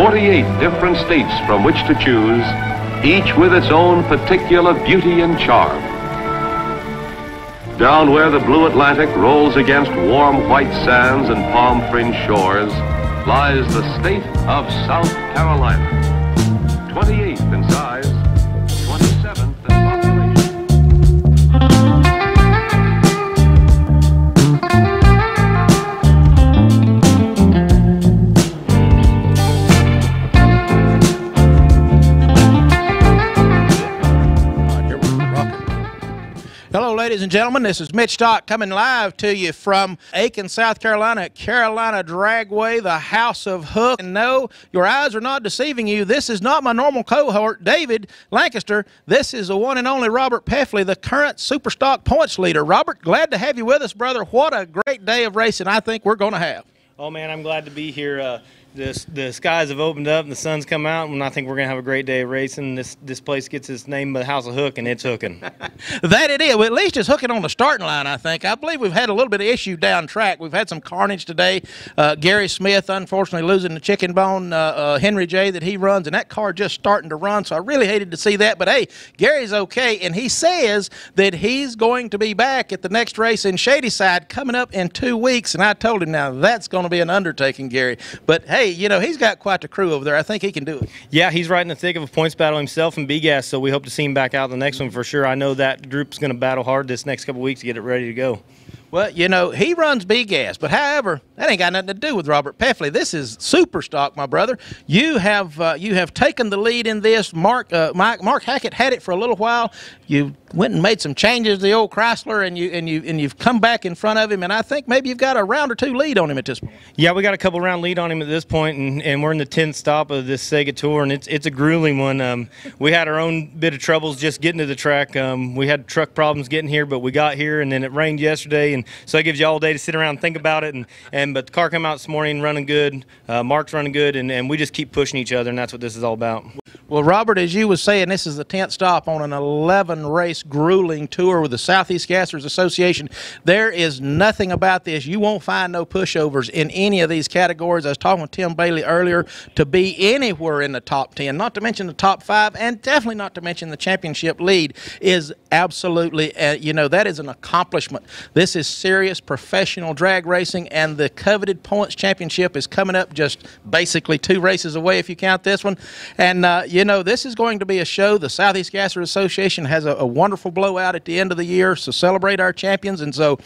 48 different states from which to choose, each with its own particular beauty and charm. Down where the blue Atlantic rolls against warm white sands and palm-fringed shores lies the state of South Carolina. 28th in size, 27th in population. Hello, ladies and gentlemen. This is Mitch Stock coming live to you from Aiken, South Carolina at Carolina Dragway, the House of Hook. And no, your eyes are not deceiving you. This is not my normal cohort, David Lancaster. This is the one and only Robert Peffley, the current Super Stock points leader. Robert, glad to have you with us, brother. What a great day of racing I think we're going to have. Oh, man, I'm glad to be here. The skies have opened up and the sun's come out, and I think we're going to have a great day of racing. This place gets its name by the House of Hook, and it's hooking. That it is. Well, at least it's hooking on the starting line, I think. I believe we've had a little bit of issue down track. We've had some carnage today. Gary Smith, unfortunately, losing the chicken bone, Henry J. that he runs, and that car just starting to run, so I really hated to see that. But, hey, Gary's okay, and he says that he's going to be back at the next race in Shadyside coming up in 2 weeks, and I told him, now, that's going to be an undertaking, Gary. But, hey, you know, he's got quite the crew over there. I think he can do it. Yeah, he's right in the thick of a points battle himself in B-Gas, so we hope to see him back out the next one for sure. I know that group's going to battle hard this next couple weeks to get it ready to go. Well, you know, he runs B-Gas, but however, that ain't got nothing to do with Robert Peffley. This is Super Stock, my brother. You have taken the lead in this. Mark Hackett had it for a little while. You went and made some changes to the old Chrysler, and you've come back in front of him, and I think maybe you've got a round or two lead on him at this point. Yeah, we got a couple round lead on him at this point, and we're in the 10th stop of this Sega Tour, and it's a grueling one. We had our own bit of troubles just getting to the track. We had truck problems getting here, but we got here, and then it rained yesterday, and so it gives you all day to sit around and think about it. But the car came out this morning running good. Mark's running good, and we just keep pushing each other, and that's what this is all about. Well, Robert, as you was saying, this is the 10th stop on an 11-race grueling tour with the Southeast Gassers Association. There is nothing about this. You won't find no pushovers in any of these categories. I was talking with Tim Bailey earlier, to be anywhere in the top 10, not to mention the top 5, and definitely not to mention the championship lead, is absolutely, you know, that is an accomplishment. This is serious professional drag racing, and the coveted points championship is coming up just basically 2 races away if you count this one. And you know, this is going to be a show. The Southeast Gasser Association has a wonderful blowout at the end of the year, so celebrate our champions. And so,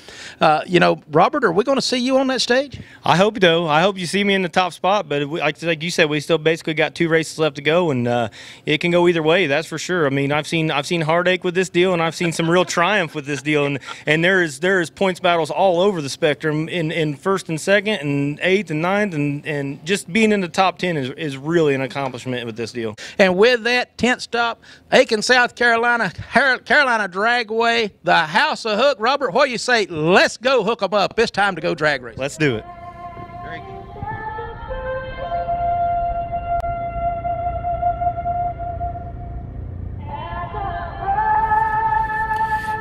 you know, Robert, are we going to see you on that stage? I hope so. I hope you see me in the top spot. But like you said, we still basically got 2 races left to go, and it can go either way. That's for sure. I mean, I've seen heartache with this deal, and I've seen some real triumph with this deal. And there is points battles all over the spectrum in first and second, and 8th and 9th, and just being in the top 10 is really an accomplishment with this deal. And with that, 10th stop, Aiken, South Carolina, Carolina Dragway, the House of Hook. Robert, what do you say? Let's go hook them up. It's time to go drag race. Let's do it. Very good.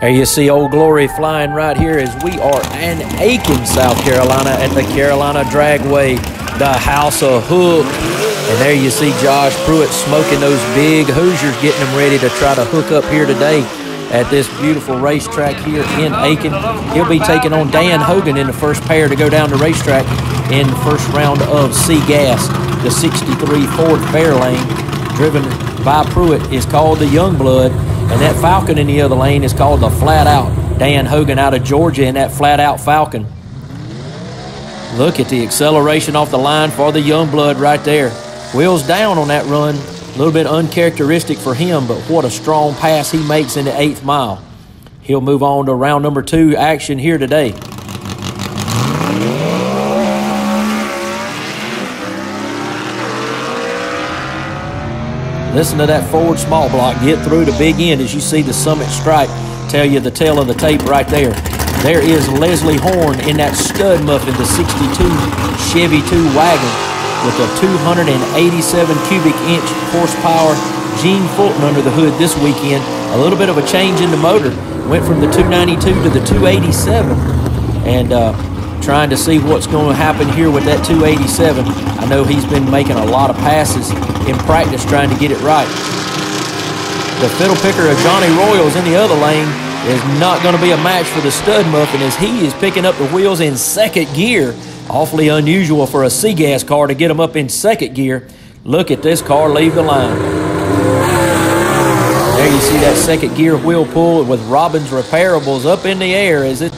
There you see Old Glory flying right here as we are in Aiken, South Carolina at the Carolina Dragway, the House of Hook. And there you see Josh Pruitt smoking those big Hoosiers, getting them ready to try to hook up here today at this beautiful racetrack here in Aiken. He'll be taking on Dan Hogan in the first pair to go down the racetrack in the first round of C-Gas. The 63 Ford Fairlane, driven by Pruitt, is called the Youngblood, and that Falcon in the other lane is called the Flat Out. Dan Hogan out of Georgia in that Flat Out Falcon. Look at the acceleration off the line for the Youngblood right there. Wheels down on that run, a little bit uncharacteristic for him, but what a strong pass he makes in the 8th mile. He'll move on to round number 2 action here today. Listen to that forward small block get through the big end as you see the Summit stripe tell you the tail of the tape right there. There is Leslie Horn in that stud muffin, the 62 Chevy 2 wagon, with a 287 cubic inch horsepower Gene Fulton under the hood this weekend. A little bit of a change in the motor. Went from the 292 to the 287. And trying to see what's going to happen here with that 287. I know he's been making a lot of passes in practice trying to get it right. The fiddle picker of Johnny Royals in the other lane is not going to be a match for the Stud Muffin as he is picking up the wheels in second gear. Awfully unusual for a C-Gas car to get him up in second gear. Look at this car leave the line. There you see that second gear wheel pull with Robbins Repairables up in the air as it.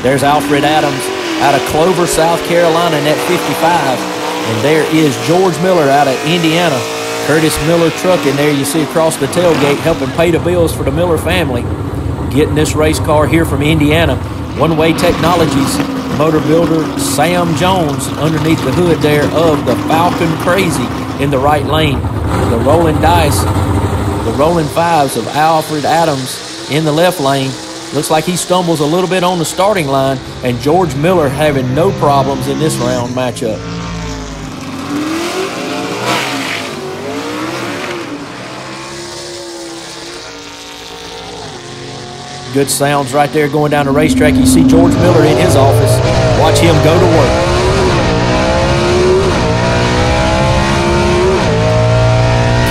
There's Alfred Adams out of Clover, South Carolina in that 55. And there is George Miller out of Indiana. Curtis Miller Trucking there you see across the tailgate helping pay the bills for the Miller family. Getting this race car here from Indiana. One Way Technologies motor builder Sam Jones underneath the hood there of the Falcon Crazy in the right lane. The rolling dice, the rolling fives of Alfred Adams in the left lane. Looks like he stumbles a little bit on the starting line, and George Miller having no problems in this round matchup. Good sounds right there going down the racetrack. You see George Miller in his office. Watch him go to work.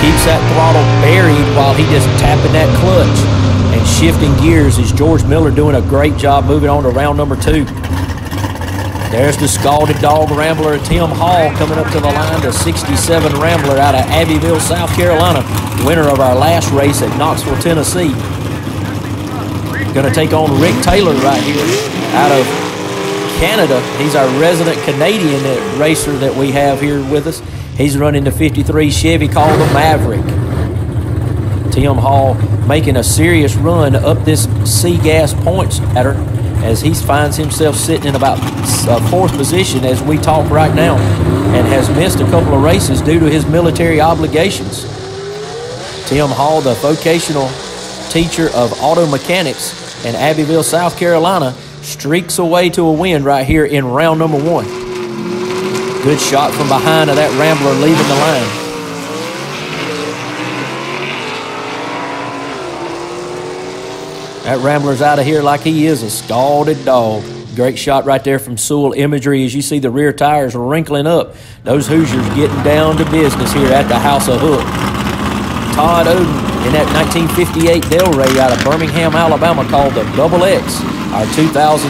Keeps that throttle buried while he just tapping that clutch and shifting gears. Is George Miller doing a great job moving on to round number 2. There's the Scalded Dog Rambler, Tim Hall, coming up to the line. The 67 Rambler out of Abbeville, South Carolina. Winner of our last race at Knoxville, Tennessee. Going to take on Rick Taylor right here out of Canada. He's our resident Canadian racer that we have here with us. He's running the 53 Chevy called the Maverick. Tim Hall making a serious run up this C-Gas points ladder as he finds himself sitting in about 4th position as we talk right now and has missed a couple of races due to his military obligations. Tim Hall, the vocational teacher of auto mechanics in Abbeville, South Carolina, streaks away to a win right here in round number 1. Good shot from behind of that Rambler leaving the line. That Rambler's out of here like he is a scalded dog. Great shot right there from Sewell Imagery as you see the rear tires wrinkling up. Those Hoosiers getting down to business here at the House of Hook. Todd Oden in that 1958 Delray out of Birmingham, Alabama called the Double X, our 2017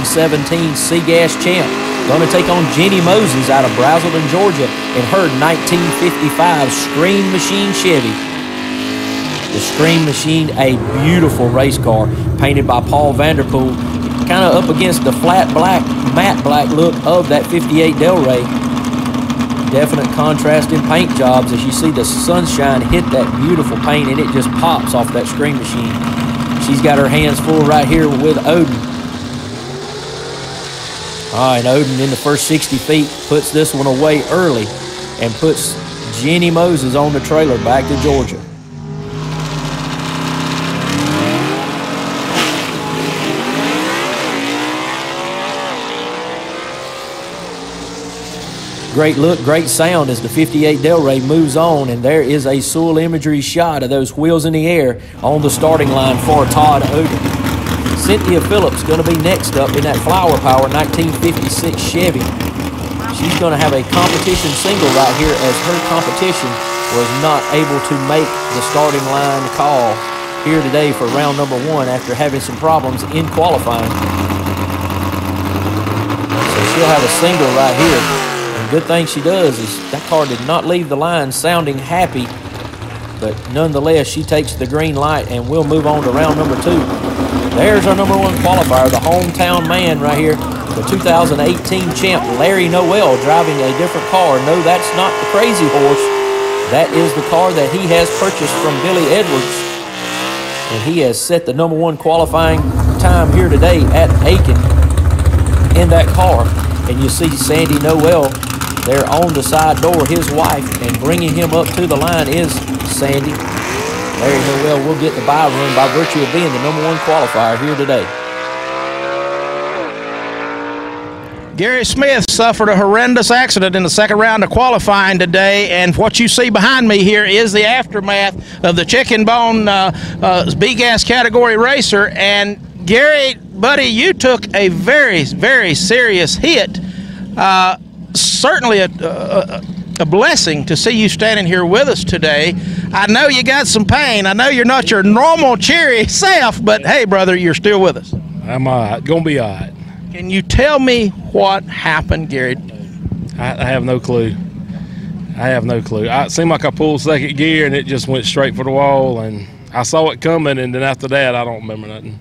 C-Gas champ. Going to take on Jenny Moses out of Brazelton, Georgia in her 1955 Scream Machine Chevy. The Scream Machine, a beautiful race car painted by Paul Vanderpool, kind of up against the flat black, matte black look of that 58 Delray. Definite contrast in paint jobs as you see the sunshine hit that beautiful paint and it just pops off that Scream Machine. She's got her hands full right here with Oden. All right, Oden in the first 60 feet puts this one away early and puts Jenny Moses on the trailer back to Georgia. Great look, great sound as the 58 Delray moves on, and there is a Sewell Imagery shot of those wheels in the air on the starting line for Todd Oden. Cynthia Phillips going to be next up in that Flower Power 1956 Chevy. She's going to have a competition single right here as her competition was not able to make the starting line call here today for round number 1 after having some problems in qualifying. So she'll have a single right here. Good thing she does is that car did not leave the line sounding happy, but nonetheless she takes the green light and we'll move on to round number 2. There's our number 1 qualifier, the hometown man right here, the 2018 champ Larry Noel driving a different car. No, that's not the Crazy Horse. That is the car that he has purchased from Billy Edwards, and he has set the number 1 qualifying time here today at AIKEN in that car. And you see Sandy Noel there on the side door, his wife, and bringing him up to the line is Sandy. Larry Noel will get the bye run by virtue of being the number 1 qualifier here today. Gary Smith suffered a horrendous accident in the second round of qualifying today, and what you see behind me here is the aftermath of the chicken bone B-gas category racer. And Gary, buddy, you took a very, very serious hit. Certainly a blessing to see you standing here with us today. I know you got some pain. I know you're not your normal cheery self, but hey, brother, you're still with us. I'm all right. Gonna be all right. Can you tell me what happened, Gary? I have no clue. I have no clue. It seemed like I pulled second gear and it just went straight for the wall, and I saw it coming, and then after that, I don't remember nothing.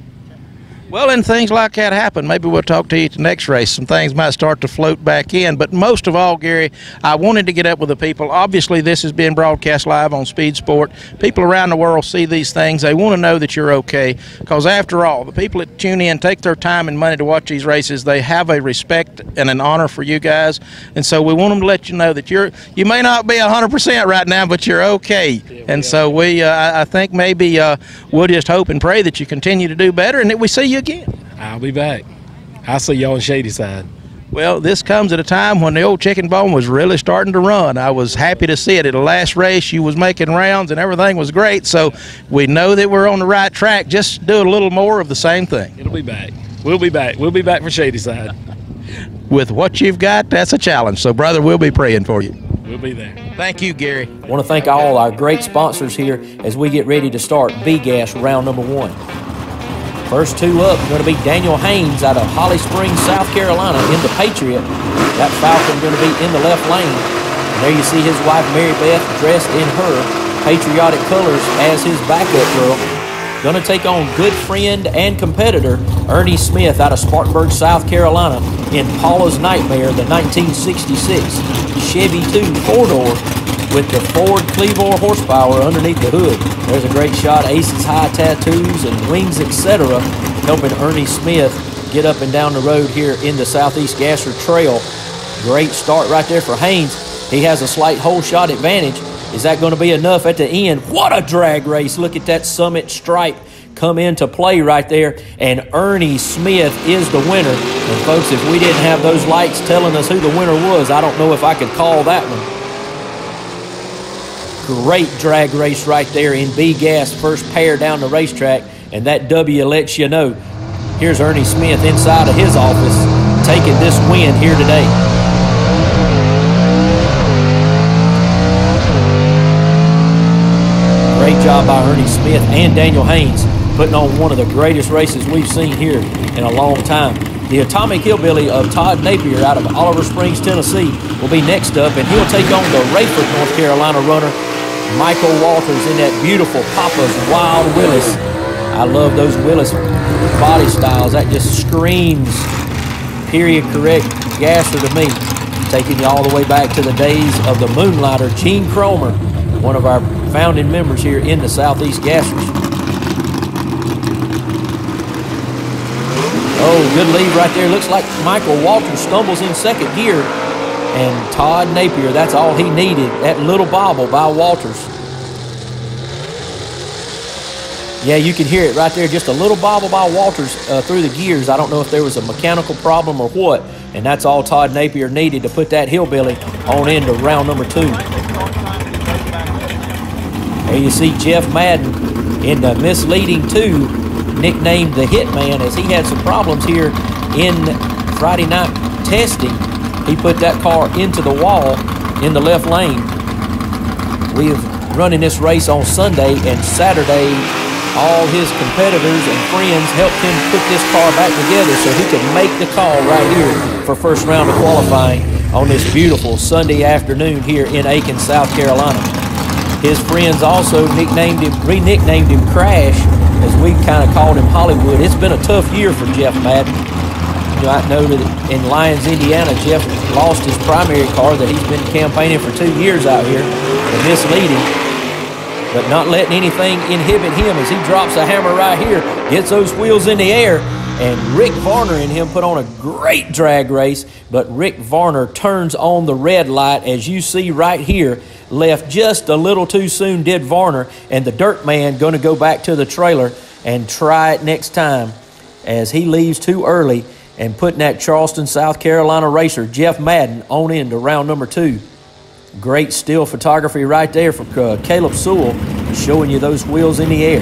Well, and things like that happen. Maybe we'll talk to you at the next race. Some things might start to float back in. But most of all, Gary, I wanted to get up with the people. Obviously, this is being broadcast live on Speed Sport. People around the world see these things. They want to know that you're okay. Because after all, the people that tune in, take their time and money to watch these races, they have a respect and an honor for you guys. And so we want them to let you know that you may not be 100% right now, but you're okay. Yeah, and so I think maybe we'll just hope and pray that you continue to do better and that we see you again. I'll be back. I'll see you on Shady Side. Well, this comes at a time when the old chicken bone was really starting to run. I was happy to see it. At the last race, you was making rounds and everything was great. So we know that we're on the right track. Just do a little more of the same thing. It'll be back. We'll be back. We'll be back for Shady Side. With what you've got, that's a challenge. So, brother, we'll be praying for you. We'll be there. Thank you, Gary. I want to thank all our great sponsors here as we get ready to start B-Gas round number 1. First two up going to be Daniel Haynes out of Holly Springs, South Carolina in the Patriot. That Falcon going to be in the left lane. And there you see his wife Mary Beth dressed in her patriotic colors as his backup girl. Going to take on good friend and competitor Ernie Smith out of Spartanburg, South Carolina in Paula's Nightmare, the 1966 Chevy 2 4-door with the Ford Clevor horsepower underneath the hood. There's a great shot, Ace's high tattoos and wings, etc., helping Ernie Smith get up and down the road here in the Southeast Gasser Trail. Great start right there for Haynes. He has a slight hole shot advantage. Is that going to be enough at the end? What a drag race. Look at that summit stripe come into play right there, and Ernie Smith is the winner. And folks, if we didn't have those lights telling us who the winner was, I don't know if I could call that one. Great drag race right there in B-Gas, first pair down the racetrack, and that W lets you know. Here's Ernie Smith inside of his office taking this win here today. Great job by Ernie Smith and Daniel Haynes putting on one of the greatest races we've seen here in a long time. The Atomic Hillbilly of Todd Napier out of Oliver Springs, Tennessee will be next up, and he'll take on the Rayford, North Carolina runner Michael Walters in that beautiful Papa's Wild Willis. I love those Willis body styles. That just screams period correct gasser to me. Taking you all the way back to the days of the Moonlighter, Gene Cromer, one of our founding members here in the Southeast Gassers. Oh, good lead right there. Looks like Michael Walters stumbles in second gear. And Todd Napier, that's all he needed. That little bobble by Walters. Yeah, you can hear it right there. Just a little bobble by Walters through the gears. I don't know if there was a mechanical problem or what. And that's all Todd Napier needed to put that hillbilly on into round number 2. There you see Jeff Madden in the misleading 2, nicknamed the Hitman, as he had some problems here in Friday night testing. He put that car into the wall in the left lane. We have running this race on Sunday, and Saturday all his competitors and friends helped him put this car back together so he could make the call right here for first round of qualifying on this beautiful Sunday afternoon here in Aiken, South Carolina. His friends also re-nicknamed him Crash, as we kind of called him Hollywood. It's been a tough year for Jeff Madden. You might know that in Lyons, Indiana, Jeff lost his primary car that he's been campaigning for 2 years out here and misleading, but not letting anything inhibit him as he drops a hammer right here, gets those wheels in the air, and Rick Varner and him put on a great drag race, but Rick Varner turns on the red light, as you see right here, left just a little too soon, did Varner, and the dirt man going to go back to the trailer and try it next time as he leaves too early. and putting that Charleston, South Carolina racer, Jeff Madden, on into round number 2. Great still photography right there from Caleb Sewell, showing you those wheels in the air.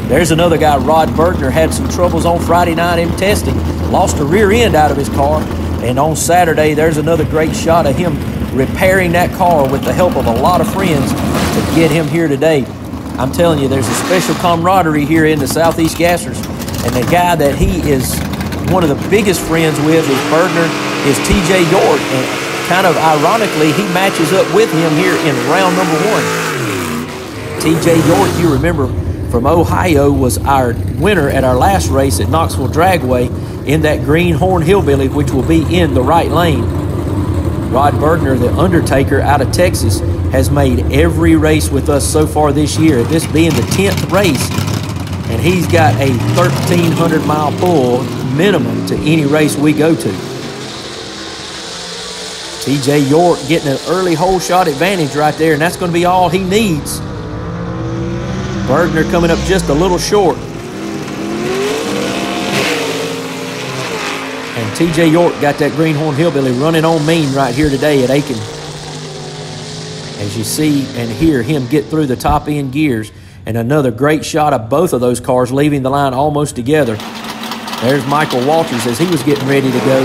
There's another guy, Rod Bergner, had some troubles on Friday night in testing, lost a rear end out of his car, and on Saturday there's another great shot of him repairing that car with the help of a lot of friends to get him here today. I'm telling you, there's a special camaraderie here in the Southeast Gassers, and the guy that he is one of the biggest friends with is Bergner, is TJ York, and kind of ironically, he matches up with him here in round number 1. TJ York, you remember, from Ohio, was our winner at our last race at Knoxville Dragway in that Greenhorn Hillbilly, which will be in the right lane. Rod Bergner, the Undertaker out of Texas, has made every race with us so far this year, this being the 10th race, and he's got a 1,300-mile pull minimum to any race we go to. TJ York getting an early hole shot advantage right there, and that's going to be all he needs. Bergner coming up just a little short. And TJ York got that Greenhorn Hillbilly running on mean right here today at Aiken. As you see and hear him get through the top end gears, and another great shot of both of those cars leaving the line almost together. There's Michael Walters as he was getting ready to go.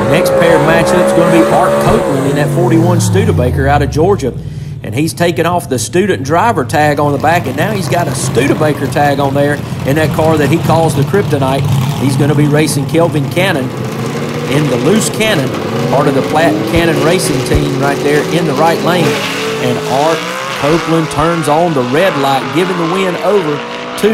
The next pair of matchups is going to be Art Copeland in that 41 Studebaker out of Georgia. And he's taken off the student driver tag on the back, and now he's got a Studebaker tag on there in that car that he calls the Kryptonite. He's going to be racing Kelvin Cannon in the Loose Cannon, part of the Platt and Cannon racing team right there in the right lane. And Art Copeland turns on the red light, giving the win over to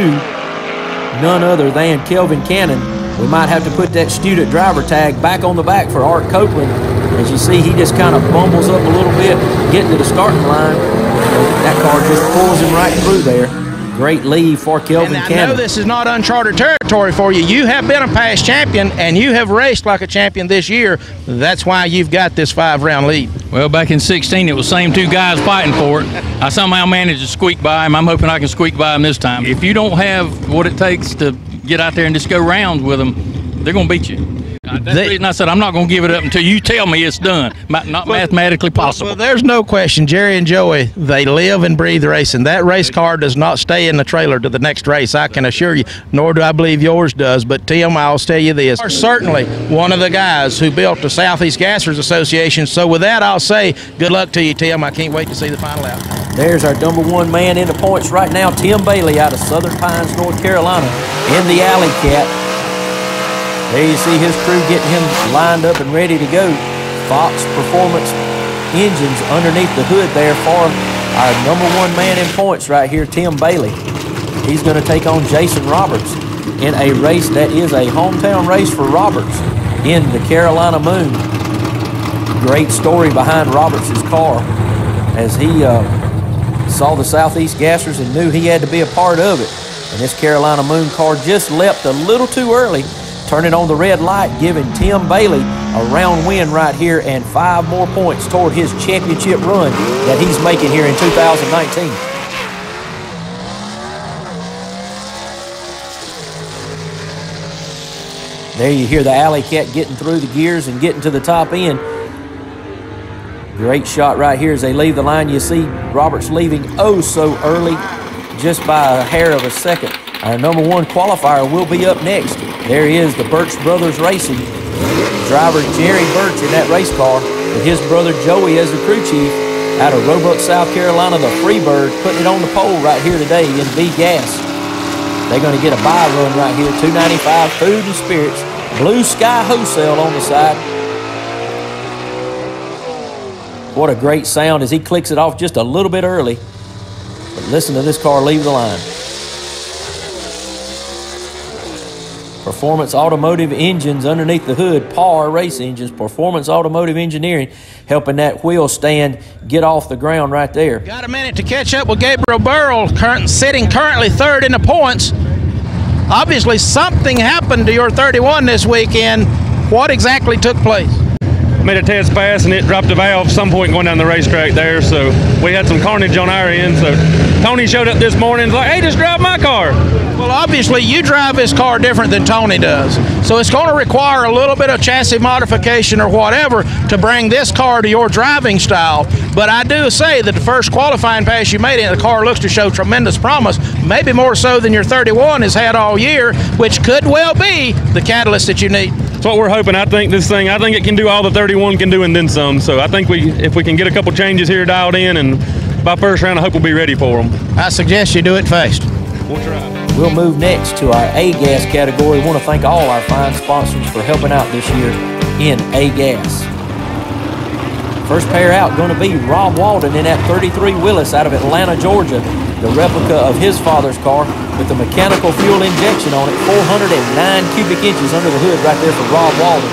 none other than Kelvin Cannon. We might have to put that student driver tag back on the back for Art Copeland. As you see, he just kind of bumbles up a little bit, getting to the starting line. That car just pulls him right through there. Great lead for Kelvin Cannon. I know this is not uncharted territory for you. You have been a past champion, and you have raced like a champion this year. That's why you've got this 5-round lead. Well, back in 16, it was the same 2 guys fighting for it. I somehow managed to squeak by him. I'm hoping I can squeak by him this time. If you don't have what it takes to get out there and just go rounds with them, they're going to beat you. That's the reason I said I'm not going to give it up until you tell me it's done. Not mathematically possible. Well, there's no question. Jerry and Joey, they live and breathe racing. That race car does not stay in the trailer to the next race, I can assure you, nor do I believe yours does. But, Tim, I'll tell you this. You're certainly one of the guys who built the Southeast Gassers Association. So with that, I'll say good luck to you, Tim. I can't wait to see the final out. There's our #1 man in the points right now, Tim Bailey out of Southern Pines, North Carolina, in the Alley Cat. There you see his crew getting him lined up and ready to go. Fox Performance engines underneath the hood there for our #1 man in points right here, Tim Bailey. He's going to take on Jason Roberts in a race that is a hometown race for Roberts in the Carolina Moon. Great story behind Roberts' car as he saw the Southeast Gassers and knew he had to be a part of it. And this Carolina Moon car just leapt a little too early, turning on the red light, giving Tim Bailey a round win right here and 5 more points toward his championship run that he's making here in 2019. There you hear the Alley Cat getting through the gears and getting to the top end. Great shot right here as they leave the line. You see Roberts leaving oh so early, just by a hair of a second. Our #1 qualifier will be up next. There is the Birch Brothers Racing driver Jerry Birch in that race car, with his brother Joey as the crew chief out of Roebuck, South Carolina, the Freebird, putting it on the pole right here today in B-Gas. They're going to get a buy run right here, $2.95 food and spirits, Blue Sky Wholesale on the side. What a great sound as he clicks it off just a little bit early. But listen to this car leave the line. Performance Automotive Engines underneath the hood, PAR Race Engines, Performance Automotive Engineering, helping that wheel stand get off the ground right there. Got a minute to catch up with Gabriel Burrell, sitting currently 3rd in the points. Obviously, something happened to your 31 this weekend. What exactly took place? made a test pass, and it dropped a valve some point going down the racetrack there. So we had some carnage on our end. So Tony showed up this morning and was like, hey, just drive my car. Well, obviously, you drive this car different than Tony does. So it's going to require a little bit of chassis modification or whatever to bring this car to your driving style. But I do say that the first qualifying pass you made in the car looks to show tremendous promise, maybe more so than your 31 has had all year, which could well be the catalyst that you need. That's what we're hoping. I think it can do all the 31 can do and then some. So I think if we can get a couple changes here dialed in, and by first round, I hope we'll be ready for them. I suggest you do it fast. We'll try. We'll move next to our A-Gas category. We want to thank all our fine sponsors for helping out this year in A-Gas. First pair out going to be Rob Walden in that 33 Willis out of Atlanta, Georgia. The replica of his father's car with the mechanical fuel injection on it. 409 cubic inches under the hood right there for Rob Walden.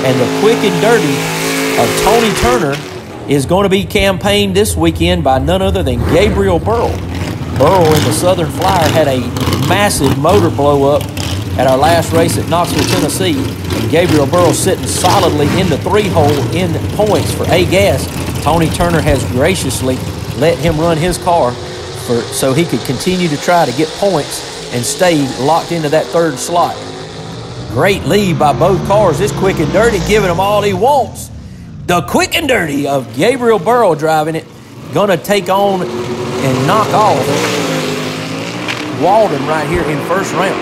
And the quick and dirty of Tony Turner is going to be campaigned this weekend by none other than Gabriel Burrell. Burrell in the Southern Flyer had a massive motor blow up at our last race at Knoxville, Tennessee. And Gabriel Burrell sitting solidly in the 3-hole in points for A-Gas. Tony Turner has graciously let him run his car so he could continue to try to get points and stay locked into that 3rd slot. Great lead by both cars. This quick and dirty giving him all he wants. The quick and dirty of Gabriel Burrell driving it. Going to take on and knock off Walden right here in first round.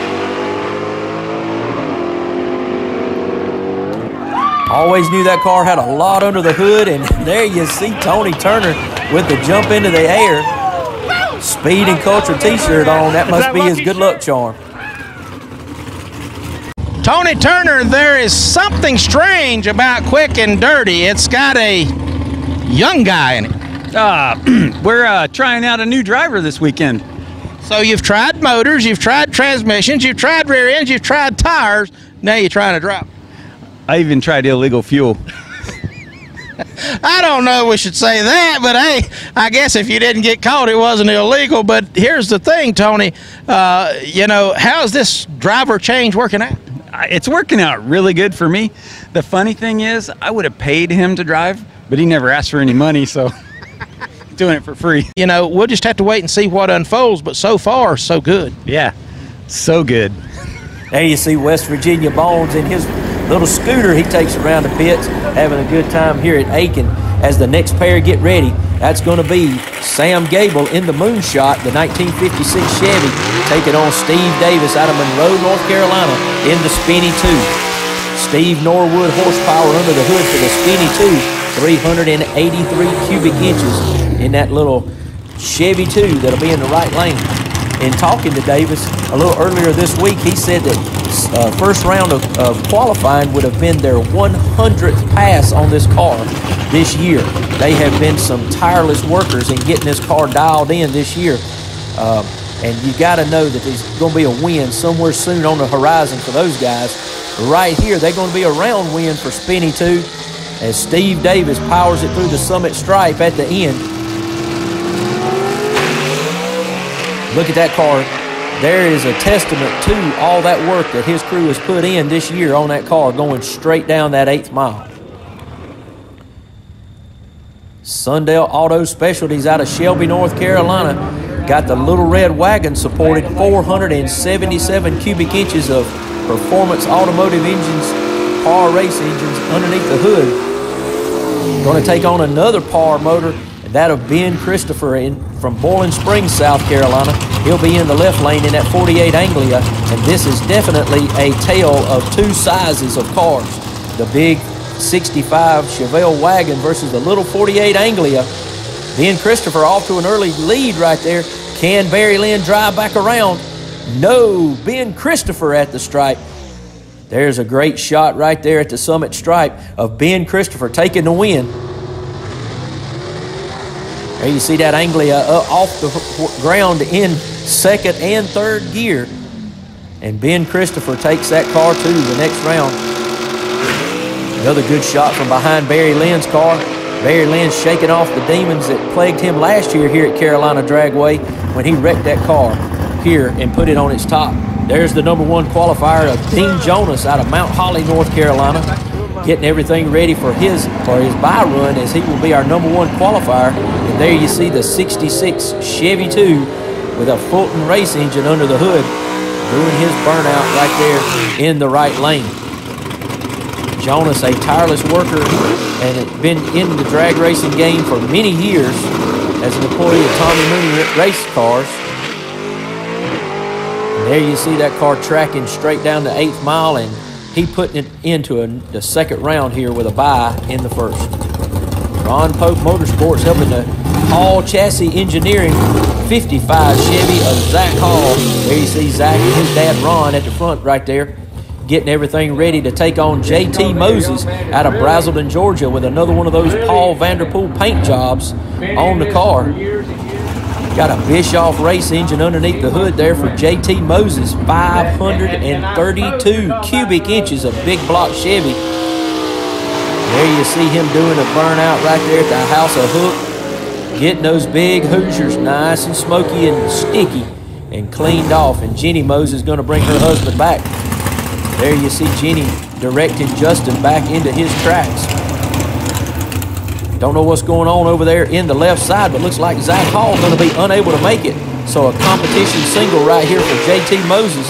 Always knew that car had a lot under the hood, and there you see Tony Turner with the jump into the air. Speed and Culture t-shirt on. That must be his good luck charm. Tony Turner, there is something strange about quick and dirty. It's got a young guy in it. We're trying out a new driver this weekend. So you've tried motors, you've tried transmissions, you've tried rear ends, you've tried tires. Now you're trying to drop. I even tried illegal fuel. I don't know we should say that, but hey, I guess if you didn't get caught, it wasn't illegal. But here's the thing, Tony. How's this driver change working out? It's working out really good for me. The funny thing is, I would have paid him to drive, but he never asked for any money, so doing it for free. We'll just have to wait and see what unfolds, but so far, so good. Yeah, so good. There you see West Virginia Bones in his little scooter he takes around the pits, having a good time here at Aiken. As the next pair get ready, that's going to be Sam Gable in the Moonshot, the 1956 Chevy, taking on Steve Davis out of Monroe, North Carolina in the Spinny 2. Steve Norwood horsepower under the hood for the Spinny 2, 383 cubic inches in that little Chevy 2 that'll be in the right lane. In talking to Davis a little earlier this week, he said that first round of qualifying would have been their 100th pass on this car this year. They have been some tireless workers in getting this car dialed in this year. And you got to know that there's going to be a win somewhere soon on the horizon for those guys. Right here, they're going to be a round win for Spinny 2 as Steve Davis powers it through the summit stripe at the end. Look at that car. There is a testament to all that work that his crew has put in this year on that car, going straight down that 8th mile. Sundale Auto Specialties out of Shelby, North Carolina, got the little red wagon supported 477 cubic inches of performance automotive engines, par race engines underneath the hood. Going to take on another par motor, and that of Ben Christopher from Boiling Springs, South Carolina. He'll be in the left lane in that 48 Anglia, and this is definitely a tale of two sizes of cars. The big 65 Chevelle wagon versus the little 48 Anglia. Ben Christopher off to an early lead right there. Can Barry Lynn drive back around? No, Ben Christopher at the stripe. There's a great shot right there at the summit stripe of Ben Christopher taking the win. There you see that Anglia off the ground in second and third gear. And Ben Christopher takes that car to the next round. Another good shot from behind Barry Lynn's car. Barry Lynn shaking off the demons that plagued him last year here at Carolina Dragway when he wrecked that car here and put it on its top. There's the #1 qualifier of Dean Jonas out of Mount Holly, North Carolina. getting everything ready for his bye run, as he will be our #1 qualifier. And there you see the 66 Chevy 2 with a Fulton race engine under the hood, doing his burnout right there in the right lane. Jonas, a tireless worker, and had been in the drag racing game for many years as an employee of Tommy Mooney Race Cars. And there you see that car tracking straight down the 8th mile, and he putting it into the second round here with a bye in the first. Ron Pope Motorsports helping the Hall Chassis Engineering 55 Chevy of Zach Hall. There you see Zach and his dad Ron at the front right there, getting everything ready to take on J.T. Moses out of Brazelton, Georgia, with another one of those Paul Vanderpool paint jobs on the car. Got a Bischoff race engine underneath the hood there for J.T. Moses. 532 cubic inches of big block Chevy. There you see him doing a burnout right there at the House of Hook, getting those big Hoosiers nice and smoky and sticky and cleaned off. And Jenny Moses is going to bring her husband back. There you see Jenny directing Justin back into his tracks. Don't know what's going on over there in the left side, but looks like Zach Hall's going to be unable to make it. So a competition single right here for J.T. Moses.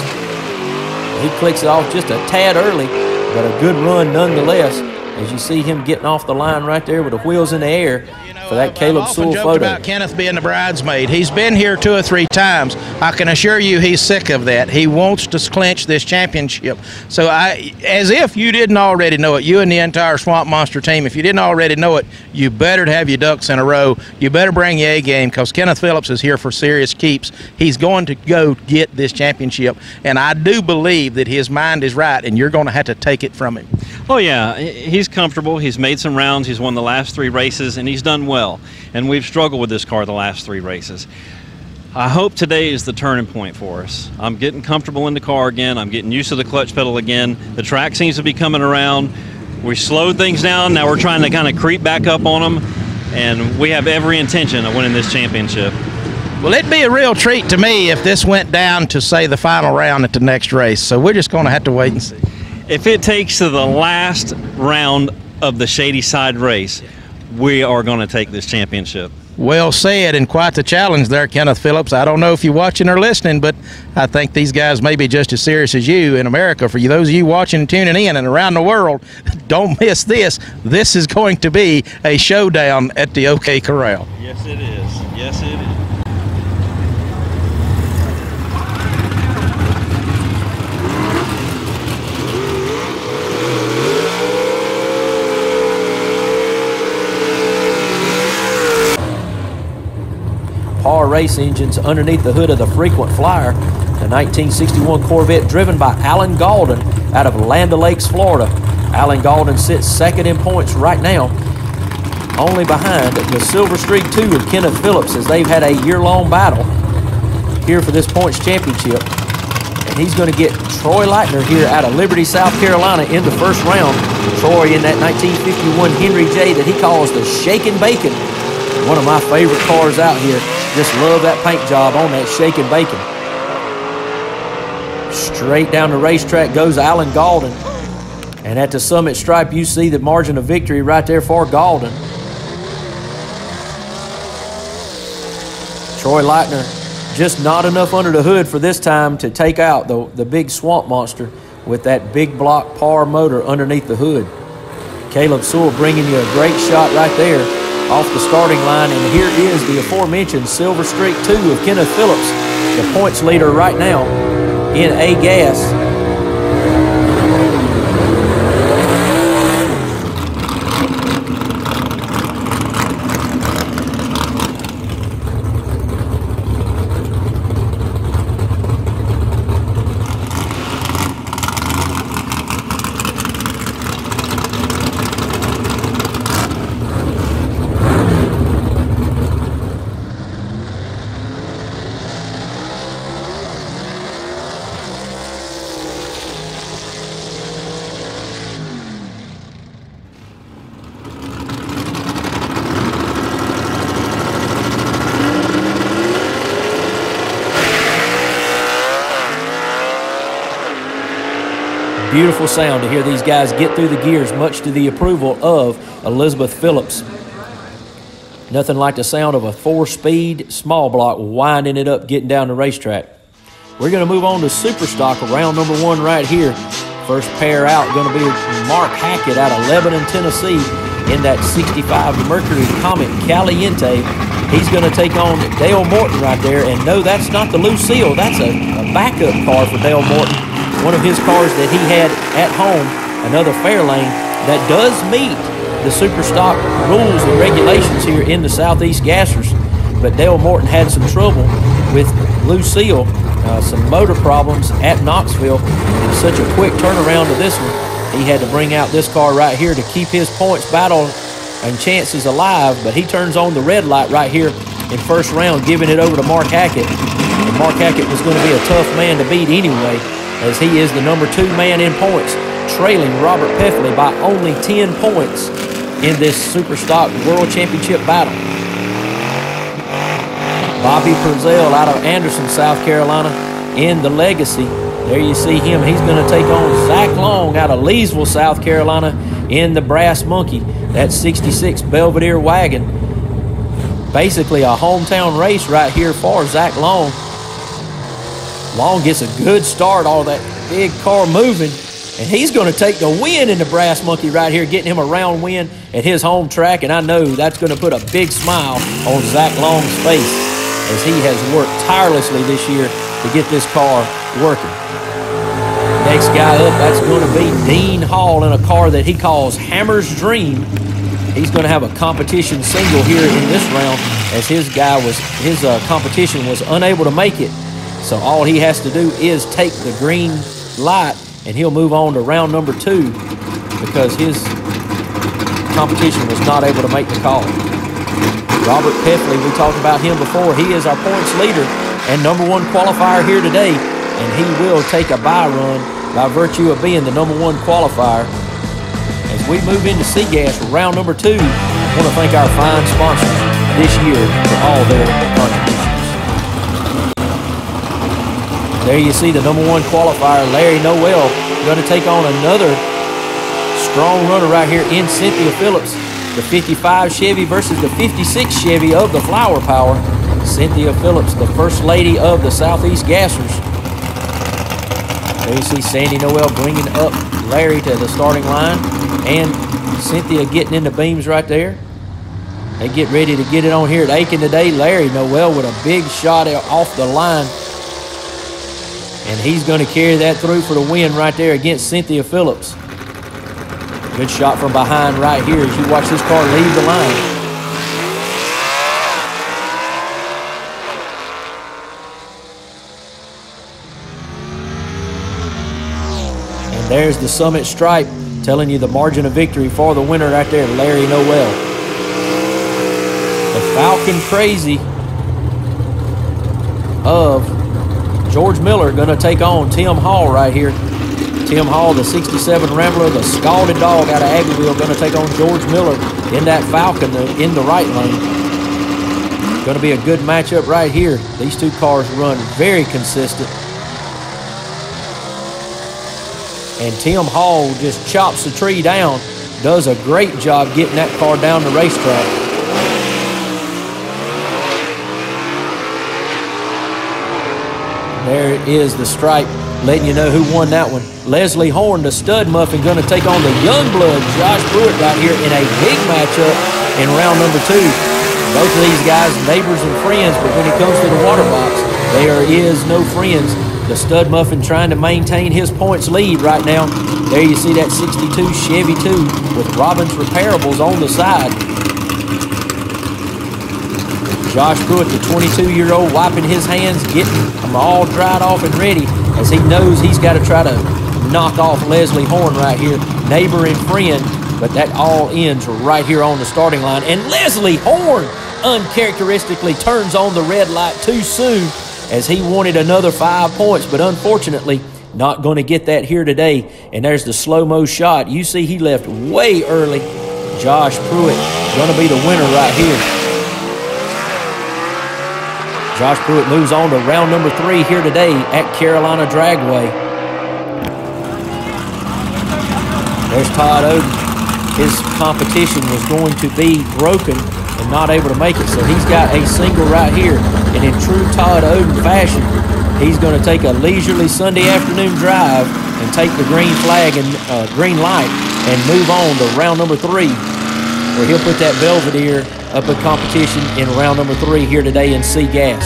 He clicks it off just a tad early, but a good run nonetheless, as you see him getting off the line right there with the wheels in the air for that Caleb Sewell photo. I've often joked about Kenneth being the bridesmaid. He's been here 2 or 3 times. I can assure you he's sick of that. He wants to clinch this championship. So as if you didn't already know it, you and the entire Swamp Monster team, if you didn't already know it, you better have your ducks in a row. You better bring your A game, because Kenneth Phillips is here for serious keeps. He's going to go get this championship, and I do believe that his mind is right, and you're going to have to take it from him. Oh, yeah. He's comfortable. He's made some rounds. He's won the last 3 races, and he's done well. And we've struggled with this car the last 3 races. I hope today is the turning point for us. I'm getting comfortable in the car again. I'm getting used to the clutch pedal again. The track seems to be coming around. We slowed things down. Now we're trying to kind of creep back up on them, and we have every intention of winning this championship. Well, it'd be a real treat to me if this went down to, say, the final round at the next race. So we're just going to have to wait and see. If it takes to the last round of the Shady Side race, we are going to take this championship. Well said, and quite the challenge there, Kenneth Phillips. I don't know if you're watching or listening, but I think these guys may be just as serious as you in America. For you, those of you watching and tuning in and around the world, don't miss this. This is going to be a showdown at the OK Corral. Yes, it is. Yes, it is. Par race engines underneath the hood of the Frequent Flyer, the 1961 Corvette driven by Alan Gaulden out of Land O'Lakes, Florida. Alan Gaulden sits second in points right now, only behind the Silver Streak 2 of Kenneth Phillips, as they've had a year-long battle here for this points championship. And he's going to get Troy Leitner here out of Liberty, South Carolina in the first round. Troy in that 1951 Henry J that he calls the Shakin' Bacon. One of my favorite cars out here. Just love that paint job on that Shakin' Bacon. Straight down the racetrack goes Alan Gaulden. And at the summit stripe, you see the margin of victory right there for Gaulden. Troy Leitner, just not enough under the hood for this time to take out the big Swamp Monster with that big block par motor underneath the hood. Caleb Sewell bringing you a great shot right there off the starting line, and here is the aforementioned Silver Streak 2 of Kenneth Phillips, the points leader right now in A Gas. beautiful sound to hear these guys get through the gears, much to the approval of Elizabeth Phillips. Nothing like the sound of a 4-speed small block winding it up, getting down the racetrack. We're going to move on to Super Stock, round number 1 right here. First pair out going to be Mark Hackett out of Lebanon, Tennessee, in that 65 Mercury Comet Caliente. He's going to take on Dale Morton right there. And no, that's not the Lucille. That's a backup car for Dale Morton. One of his cars that he had at home, another Fairlane, that does meet the Super Stock rules and regulations here in the Southeast Gassers. But Dale Morton had some trouble with Lucille, some motor problems at Knoxville. And such a quick turnaround to this one. He had to bring out this car right here to keep his points battle and chances alive, but he turns on the red light right here in first round, giving it over to Mark Hackett. And Mark Hackett was going to be a tough man to beat anyway, as he is the number 2 man in points, trailing Robert Peffley by only 10 points in this Super Stock World Championship battle. Bobby Purcell out of Anderson, South Carolina, in the Legacy. There you see him. He's going to take on Zach Long out of Leesville, South Carolina, in the Brass Monkey. That 66 Belvedere wagon. Basically a hometown race right here for Zach Long. Long gets a good start, all that big car moving, and he's going to take the win in the Brass Monkey right here, getting him a round win at his home track, and I know that's going to put a big smile on Zach Long's face as he has worked tirelessly this year to get this car working. Next guy up, that's going to be Dean Hall in a car that he calls Hammer's Dream. He's going to have a competition single here in this round, as his competition was unable to make it. So all he has to do is take the green light, and he'll move on to round number 2 because his competition was not able to make the call. Robert Peffley, we talked about him before. He is our points leader and number 1 qualifier here today, and he will take a bye run by virtue of being the number 1 qualifier. As we move into C-Gas for round number 2, I want to thank our fine sponsors this year for all their contributions. There you see the number 1 qualifier, Larry Noel, going to take on another strong runner right here in Cynthia Phillips. The 55 Chevy versus the 56 Chevy of the Flower Power. Cynthia Phillips, the first lady of the Southeast Gassers. There you see Sandy Noel bringing up Larry to the starting line, and Cynthia getting in the beams right there. They get ready to get it on here at Aiken today. Larry Noel with a big shot off the line, and he's going to carry that through for the win right there against Cynthia Phillips. Good shot from behind right here as you watch this car leave the line. And there's the Summit stripe telling you the margin of victory for the winner right there, Larry Noel. The Falcon Crazy of George Miller going to take on Tim Hall right here. Tim Hall, the 67 Rambler, the Scalded Dog out of Abbeville, going to take on George Miller in that Falcon in the right lane. Going to be a good matchup right here. These two cars run very consistent. And Tim Hall just chops the tree down, does a great job getting that car down the racetrack. There is the stripe, letting you know who won that one. Leslie Horn, the stud muffin, going to take on the Youngblood, Josh Pruitt, right here in a big matchup in round number 2. Both of these guys, neighbors and friends, but when it comes to the water box, there is no friends. The stud muffin trying to maintain his points lead right now. There you see that 62 Chevy 2 with Robbins Repairables on the side. Josh Pruitt, the 22-year-old, wiping his hands, getting them all dried off and ready, as he knows he's got to try to knock off Leslie Horn right here, neighbor and friend, but that all ends right here on the starting line. And Leslie Horn uncharacteristically turns on the red light too soon, as he wanted another 5 points, but unfortunately not going to get that here today. And there's the slow-mo shot. You see he left way early. Josh Pruitt going to be the winner right here. Josh Pruitt moves on to round number 3 here today at Carolina Dragway. There's Todd Oden. His competition was going to be broken and not able to make it, so he's got a single right here. And in true Todd Oden fashion, he's going to take a leisurely Sunday afternoon drive and take the green flag and green light and move on to round number 3, where he'll put that Belvedere up in competition in round number 3 here today in C gas.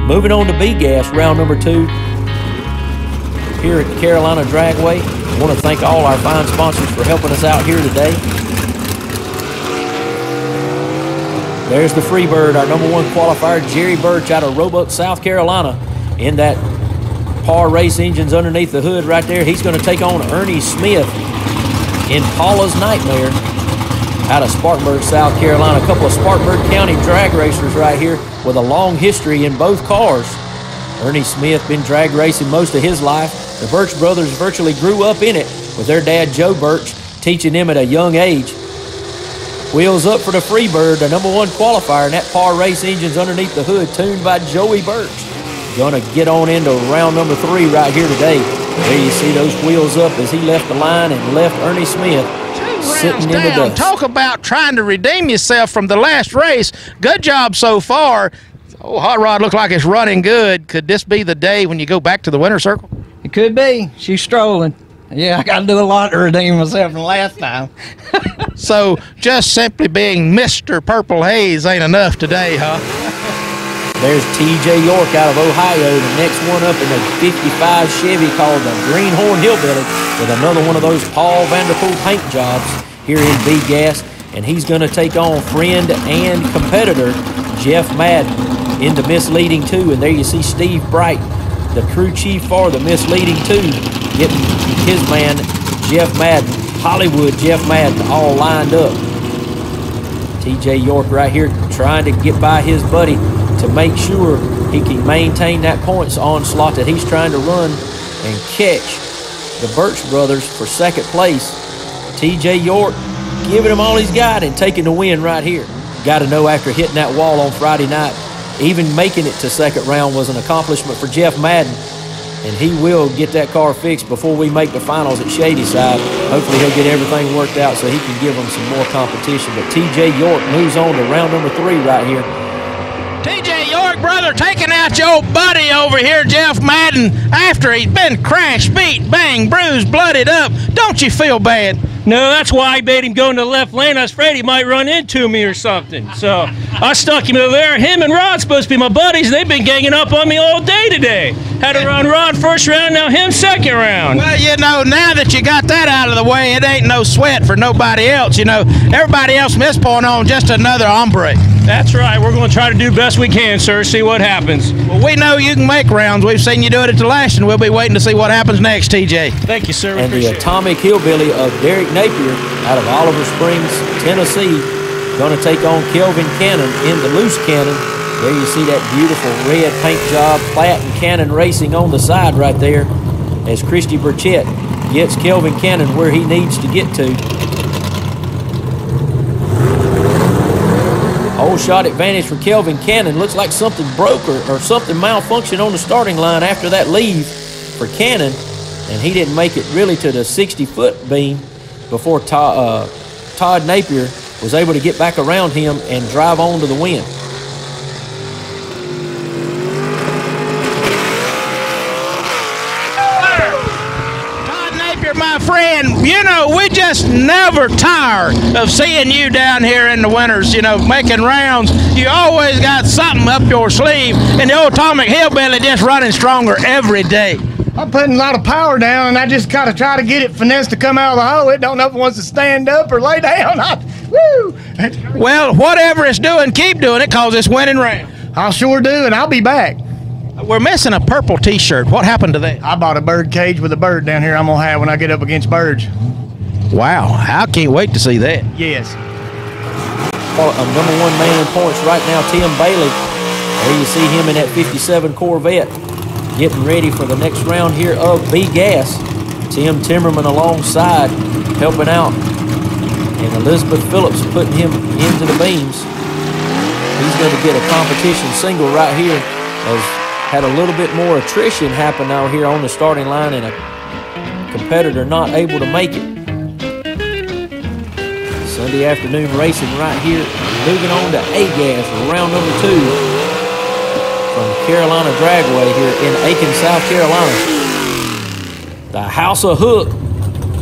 Moving on to B gas, round number 2 here at the Carolina Dragway. I want to thank all our fine sponsors for helping us out here today. There's the Freebird, our number 1 qualifier, Jerry Birch out of Roebuck, South Carolina, in that Par race engines underneath the hood right there. He's going to take on Ernie Smith in Paula's Nightmare out of Spartanburg, South Carolina. A couple of Spartanburg County drag racers right here with a long history in both cars. Ernie Smith been drag racing most of his life. The Birch brothers virtually grew up in it with their dad, Joe Birch, teaching them at a young age. Wheels up for the Freebird, the number 1 qualifier, and that Par race engine's underneath the hood, tuned by Joey Birch. Gonna get on into round number 3 right here today. There you see those wheels up as he left the line and left Ernie Smith sitting in the dust. Talk about trying to redeem yourself from the last race. Good job so far. Oh, Hot Rod looked like it's running good. Could this be the day when you go back to the winner's circle? It could be. She's strolling. Yeah, I got to do a lot to redeem myself from last time. So just simply being Mr. Purple Haze ain't enough today, huh? There's T.J. York out of Ohio, the next one up in the 55 Chevy called the Greenhorn Hillbilly with another one of those Paul Vanderpool paint jobs here in B-Gas. And he's going to take on friend and competitor Jeff Madden in the Misleading 2. And there you see Steve Bright, the crew chief for the Misleading 2, getting his man Jeff Madden, Hollywood Jeff Madden, all lined up. T.J. York right here trying to get by his buddy to make sure he can maintain that points onslaught that he's trying to run and catch the Birch brothers for second place. T.J. York giving him all he's got and taking the win right here. Got to know, after hitting that wall on Friday night, even making it to second round was an accomplishment for Jeff Madden, and he will get that car fixed before we make the finals at Shadyside. Hopefully he'll get everything worked out so he can give them some more competition. But T.J. York moves on to round number 3 right here. T.J. York, brother, taking out your buddy over here, Jeff Madden, after he's been crashed, beat, bang, bruised, blooded up. Don't you feel bad? No, that's why I made him go in the left lane. I was afraid he might run into me or something. So I stuck him over there. Him and Rod's supposed to be my buddies. They've been ganging up on me all day today. Had to run Rod first round, now him second round. Well, you know, now that you got that out of the way, it ain't no sweat for nobody else. You know, everybody else from this point on, just another hombre. That's right. We're going to try to do best we can, sir. See what happens. Well, we know you can make rounds. We've seen you do it at the last, and we'll be waiting to see what happens next, TJ. Thank you, sir. And the Atomic Hillbilly of Derek Napier out of Oliver Springs, Tennessee, going to take on Kelvin Cannon in the loose cannon. There you see that beautiful red paint job, Platt and Cannon Racing on the side right there, as Christy Burchett gets Kelvin Cannon where he needs to get to. Whole shot advantage for Kelvin Cannon. Looks like something broke or something malfunctioned on the starting line after that leave for Cannon, and he didn't make it really to the 60-foot beam before Todd Napier was able to get back around him and drive on to the win. My friend, you know, we just never tire of seeing you down here in the winters, you know, making rounds. You always got something up your sleeve, and the old Atomic Hillbilly just running stronger every day. I'm putting a lot of power down, and I just gotta try to get it finesse to come out of the hole. It don't know if it wants to stand up or lay down. Woo! Well, whatever it's doing, keep doing it, cause it's winning round. I'll sure do, and I'll be back. We're missing a purple T-shirt. What happened to that? I bought a bird cage with a bird down here I'm going to have when I get up against birds. Wow, I can't wait to see that. Yes. Number 1 man in points right now, Tim Bailey. There you see him in that 57 Corvette getting ready for the next round here of B-Gas. Tim Timmerman alongside, helping out. And Elizabeth Phillips putting him into the beams. He's going to get a competition single right here, as had a little bit more attrition happen out here on the starting line, and competitor not able to make it. Sunday afternoon racing right here. Moving on to A-Gas for round number 2 from Carolina Dragway here in Aiken, South Carolina. The House of Hook.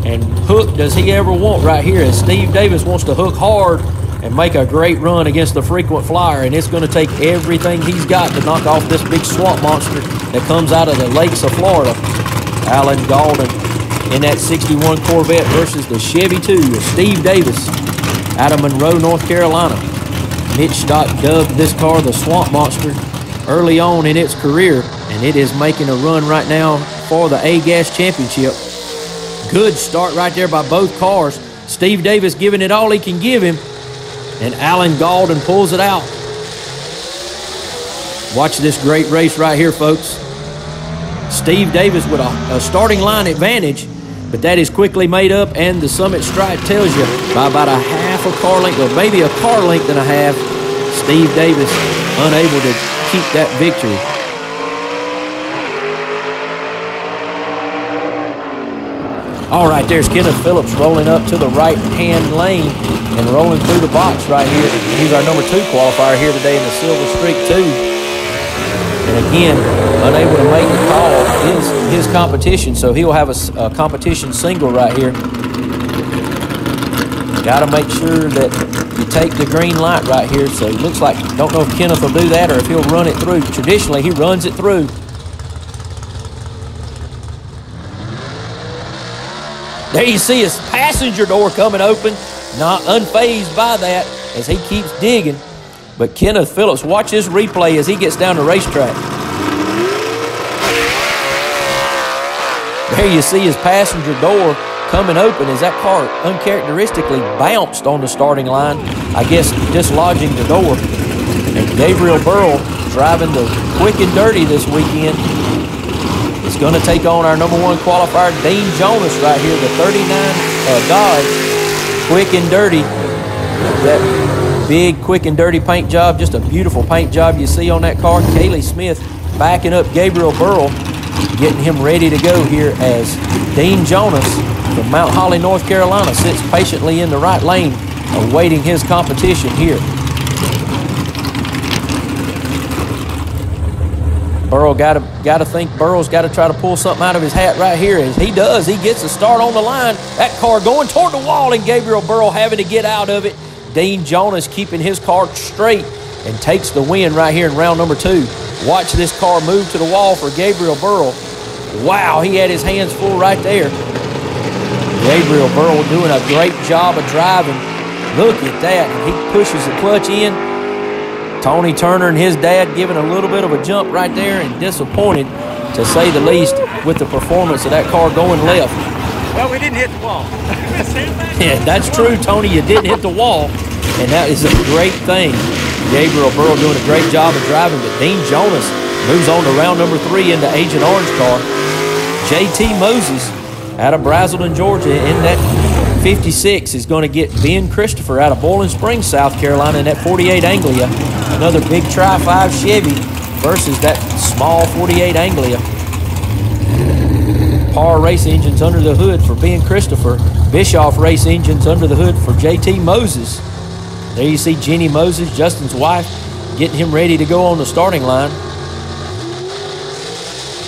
And hook does he ever want right here, as Steve Davis wants to hook hard and make a great run against the frequent flyer, and it's going to take everything he's got to knock off this big swamp monster that comes out of the lakes of Florida. Alan Gaulden in that 61 Corvette versus the Chevy 2 of Steve Davis out of Monroe, North Carolina. Mitch Stock dubbed this car the Swamp Monster early on in its career, and it is making a run right now for the A-Gas Championship. Good start right there by both cars. Steve Davis giving it all he can give him, and Alan Gaulden pulls it out. Watch this great race right here, folks. Steve Davis with a starting line advantage, but that is quickly made up, and the Summit Strike tells you by about a half a car length, or maybe a car length and a half, Steve Davis unable to keep that victory. All right, there's Kenneth Phillips rolling up to the right-hand lane and rolling through the box right here. He's our number 2 qualifier here today in the Silver Streak 2. And again, unable to make the call is his competition, so he'll have a competition single right here. Got to make sure that you take the green light right here. So it looks like, don't know if Kenneth will do that or if he'll run it through. Traditionally, he runs it through. There you see his passenger door coming open, not unfazed by that as he keeps digging. But Kenneth Phillips, watch this replay as he gets down the racetrack. There you see his passenger door coming open as that car uncharacteristically bounced on the starting line, I guess dislodging the door. And Gabriel Burrell driving the quick and dirty this weekend. It's going to take on our number 1 qualifier, Dean Jonas, right here, the 39 Dodge, quick and dirty. That big, quick and dirty paint job, just a beautiful paint job you see on that car. Kaylee Smith backing up Gabriel Burrell, getting him ready to go here as Dean Jonas from Mount Holly, North Carolina, sits patiently in the right lane, awaiting his competition here. Burrow got to think Burrow's got to try to pull something out of his hat right here. As he does, he gets a start on the line. That car going toward the wall, and Gabriel Burrow having to get out of it. Dean Jonas keeping his car straight and takes the win right here in round number 2. Watch this car move to the wall for Gabriel Burrow. Wow, he had his hands full right there. Gabriel Burrow doing a great job of driving. Look at that, and he pushes the clutch in. Tony Turner and his dad giving a little bit of a jump right there, and disappointed, to say the least, with the performance of that car going left. Well, we didn't hit the wall. Yeah, that's true, Tony. You didn't hit the wall, and that is a great thing. Gabriel Burrow doing a great job of driving, but Dean Jonas moves on to round number 3 in the Agent Orange car. JT Moses out of Brazelton, Georgia, in that 56 is going to get Ben Christopher out of Boiling Springs, South Carolina, in that 48 Anglia. Another big Tri-5 Chevy versus that small 48 Anglia. Parr race engines under the hood for Ben Christopher. Bischoff race engines under the hood for JT Moses. There you see Jenny Moses, Justin's wife, getting him ready to go on the starting line.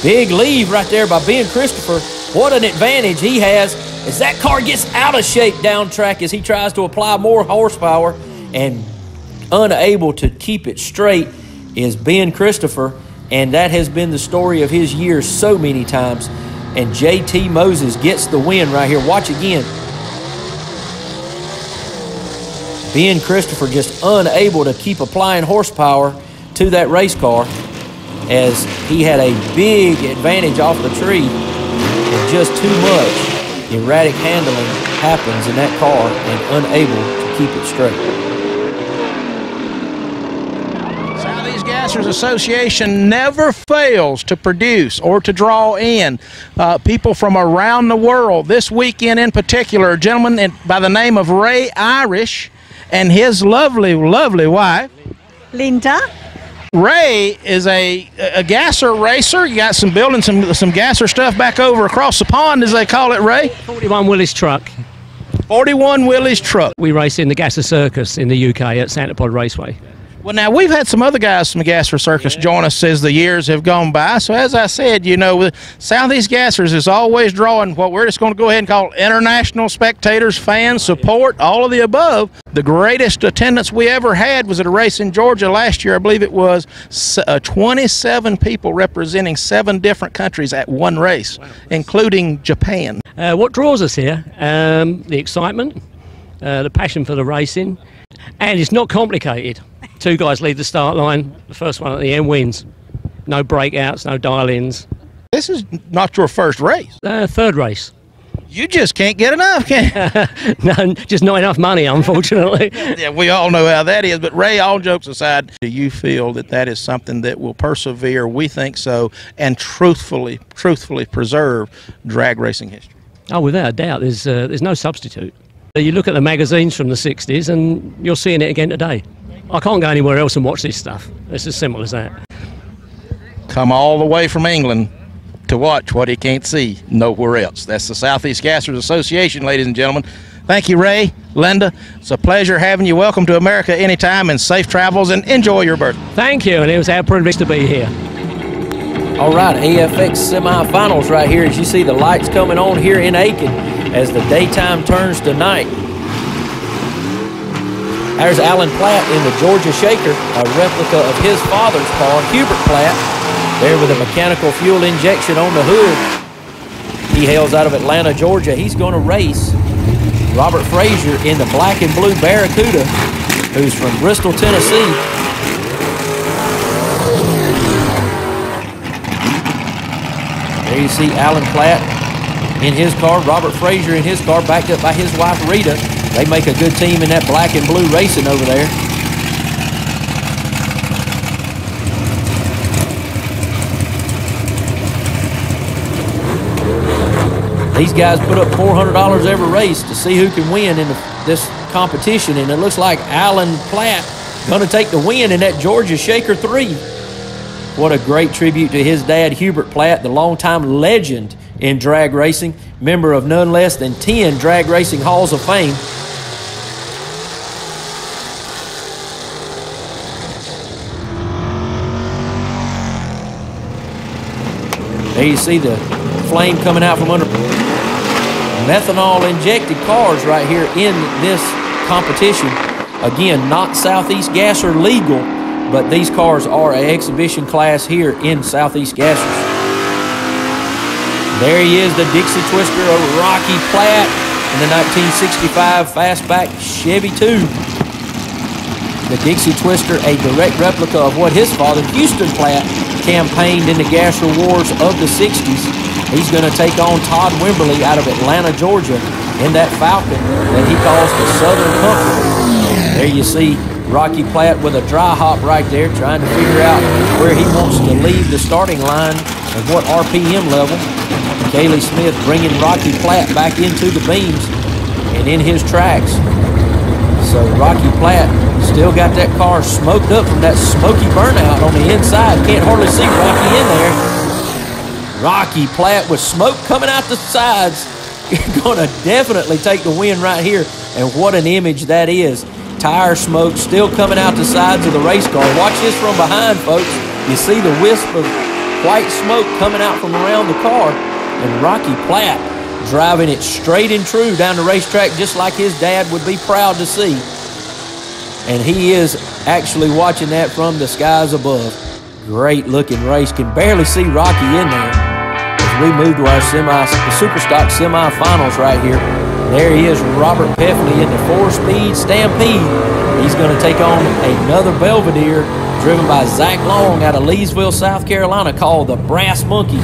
Big leave right there by Ben Christopher. What an advantage he has as that car gets out of shape down track as he tries to apply more horsepower, and unable to keep it straight is Ben Christopher, and that has been the story of his years so many times. And JT Moses gets the win right here. Watch again. Ben Christopher just unable to keep applying horsepower to that race car as he had a big advantage off the tree, and just too much erratic handling happens in that car and unable to keep it straight. Southeast Gassers Association never fails to produce or to draw in people from around the world. This weekend in particular, a gentleman by the name of Ray Irish and his lovely, lovely wife, Linda. Ray is a gasser racer. You got building some gasser stuff back over across the pond, as they call it, Ray. 41 Willys truck. 41 Willys truck. We race in the Gasser Circus in the UK at Santa Pod Raceway. Well, now, we've had some other guys from the Gasser Circus join us as the years have gone by. So, as I said, you know, Southeast Gassers is always drawing what we're just going to go ahead and call international spectators, fans, support, all of the above. The greatest attendance we ever had was at a race in Georgia last year. I believe it was 27 people representing 7 different countries at one race, including Japan. What draws us here? The excitement, the passion for the racing, and it's not complicated. 2 guys lead the start line. The first one at the end wins. No breakouts, no dial-ins. This is not your first race. Third race. You just can't get enough, can you? No, just not enough money, unfortunately. Yeah, we all know how that is. But, Ray, all jokes aside, do you feel that that is something that will persevere, we think so, and truthfully preserve drag racing history? Oh, without a doubt. There's no substitute. You look at the magazines from the 60s and you're seeing it again today. I can't go anywhere else and watch this stuff. It's as simple as that. Come all the way from England to watch what he can't see nowhere else. That's the Southeast Gassers Association, ladies and gentlemen. Thank you, Ray, Linda. It's a pleasure having you. Welcome to America anytime, and safe travels, and enjoy your birthday. Thank you, and it was our privilege to be here. All right, AFX semifinals right here as you see the lights coming on here in Aiken as the daytime turns to night. There's Alan Platt in the Georgia Shaker, a replica of his father's car, Hubert Platt, there with a mechanical fuel injection on the hood. He hails out of Atlanta, Georgia. He's going to race Robert Frazier in the black and blue Barracuda, who's from Bristol, Tennessee. There you see Alan Platt in his car, Robert Frazier in his car, backed up by his wife Rita. They make a good team in that black and blue racing over there. These guys put up $400 every race to see who can win in this competition, and it looks like Alan Platt going to take the win in that Georgia Shaker 3. What a great tribute to his dad, Hubert Platt, the longtime legend in drag racing, member of none less than 10 drag racing halls of fame. There you see the flame coming out from under. Methanol injected cars right here in this competition. Again, not Southeast Gasser legal, but these cars are an exhibition class here in Southeast Gassers. There he is, the Dixie Twister of Rocky Platt in the 1965 Fastback Chevy 2. The Dixie Twister, a direct replica of what his father, Houston Platt, campaigned in the Gasser Wars of the 60s. He's going to take on Todd Wimberly out of Atlanta, Georgia, in that Falcon that he calls the Southern Comfort. There you see Rocky Platt with a dry hop right there, trying to figure out where he wants to leave the starting line and what RPM level. Kaylee Smith bringing Rocky Platt back into the beams and in his tracks. So Rocky Platt still got that car smoked up from that smoky burnout on the inside. Can't hardly see Rocky in there. Rocky Platt with smoke coming out the sides. Gonna definitely take the win right here. And what an image that is. Tire smoke still coming out the sides of the race car. Watch this from behind, folks. You see the wisp of white smoke coming out from around the car. And Rocky Platt driving it straight and true down the racetrack just like his dad would be proud to see. And he is actually watching that from the skies above. Great looking race. Can barely see Rocky in there as we move to our Superstock semifinals right here. There he is, Robert Peffley in the 4-speed Stampede. He's going to take on another Belvedere driven by Zach Long out of Leesville, South Carolina, called the Brass Monkey.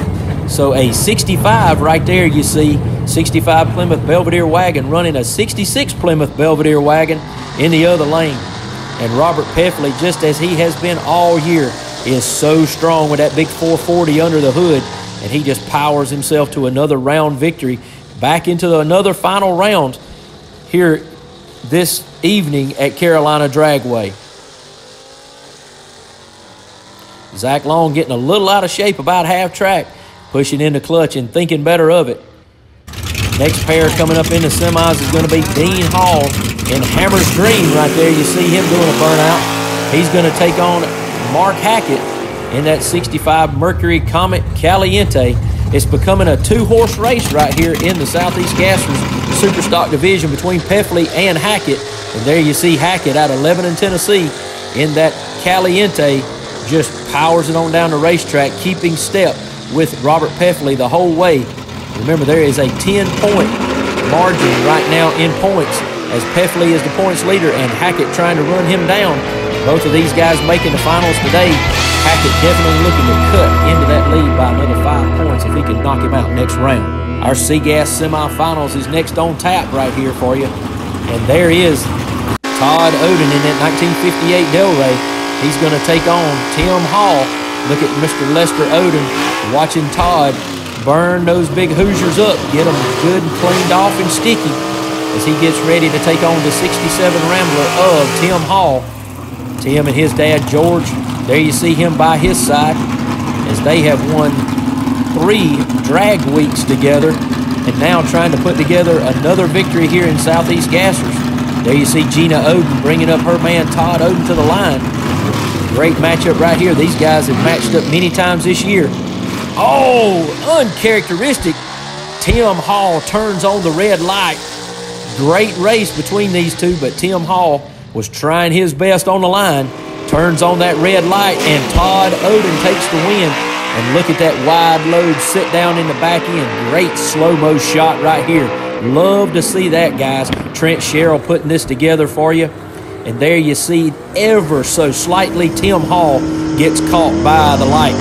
So a 65 right there, you see, 65 Plymouth Belvedere wagon running a 66 Plymouth Belvedere wagon in the other lane. And Robert Peffley, just as he has been all year, is so strong with that big 440 under the hood, and he just powers himself to another round victory, back into another final round here this evening at Carolina Dragway. Zach Long getting a little out of shape about half track, pushing into clutch and thinking better of it. Next pair coming up in the semis is going to be Dean Hall in Hammer's Dream right there. You see him doing a burnout. He's going to take on Mark Hackett in that 65 Mercury Comet Caliente. It's becoming a two-horse race right here in the Southeast Gassers Superstock division between Peffley and Hackett. And there you see Hackett out of Lebanon, Tennessee in that Caliente, just powers it on down the racetrack, keeping step with Robert Peffley the whole way. Remember, there is a 10-point margin right now in points as Peffley is the points leader and Hackett trying to run him down. Both of these guys making the finals today. Hackett definitely looking to cut into that lead by another 5 points if he can knock him out next round. Our C-Gas semifinals is next on tap right here for you. And there is Todd Oden in that 1958 Delray. He's going to take on Tim Hall. Look at Mr. Lester Oden watching Todd burn those big Hoosiers up, get them good and cleaned off and sticky as he gets ready to take on the 67 Rambler of Tim Hall. Tim and his dad, George, there you see him by his side as they have won 3 drag weeks together and now trying to put together another victory here in Southeast Gassers. There you see Gina Oden bringing up her man Todd Oden to the line. Great matchup right here. These guys have matched up many times this year. Oh, uncharacteristic. Tim Hall turns on the red light. Great race between these two, but Tim Hall was trying his best on the line. Turns on that red light, and Todd Oden takes the win. And look at that wide load sit down in the back end. Great slow-mo shot right here. Love to see that, guys. Trent Sherrill putting this together for you. And there you see, ever so slightly, Tim Hall gets caught by the light.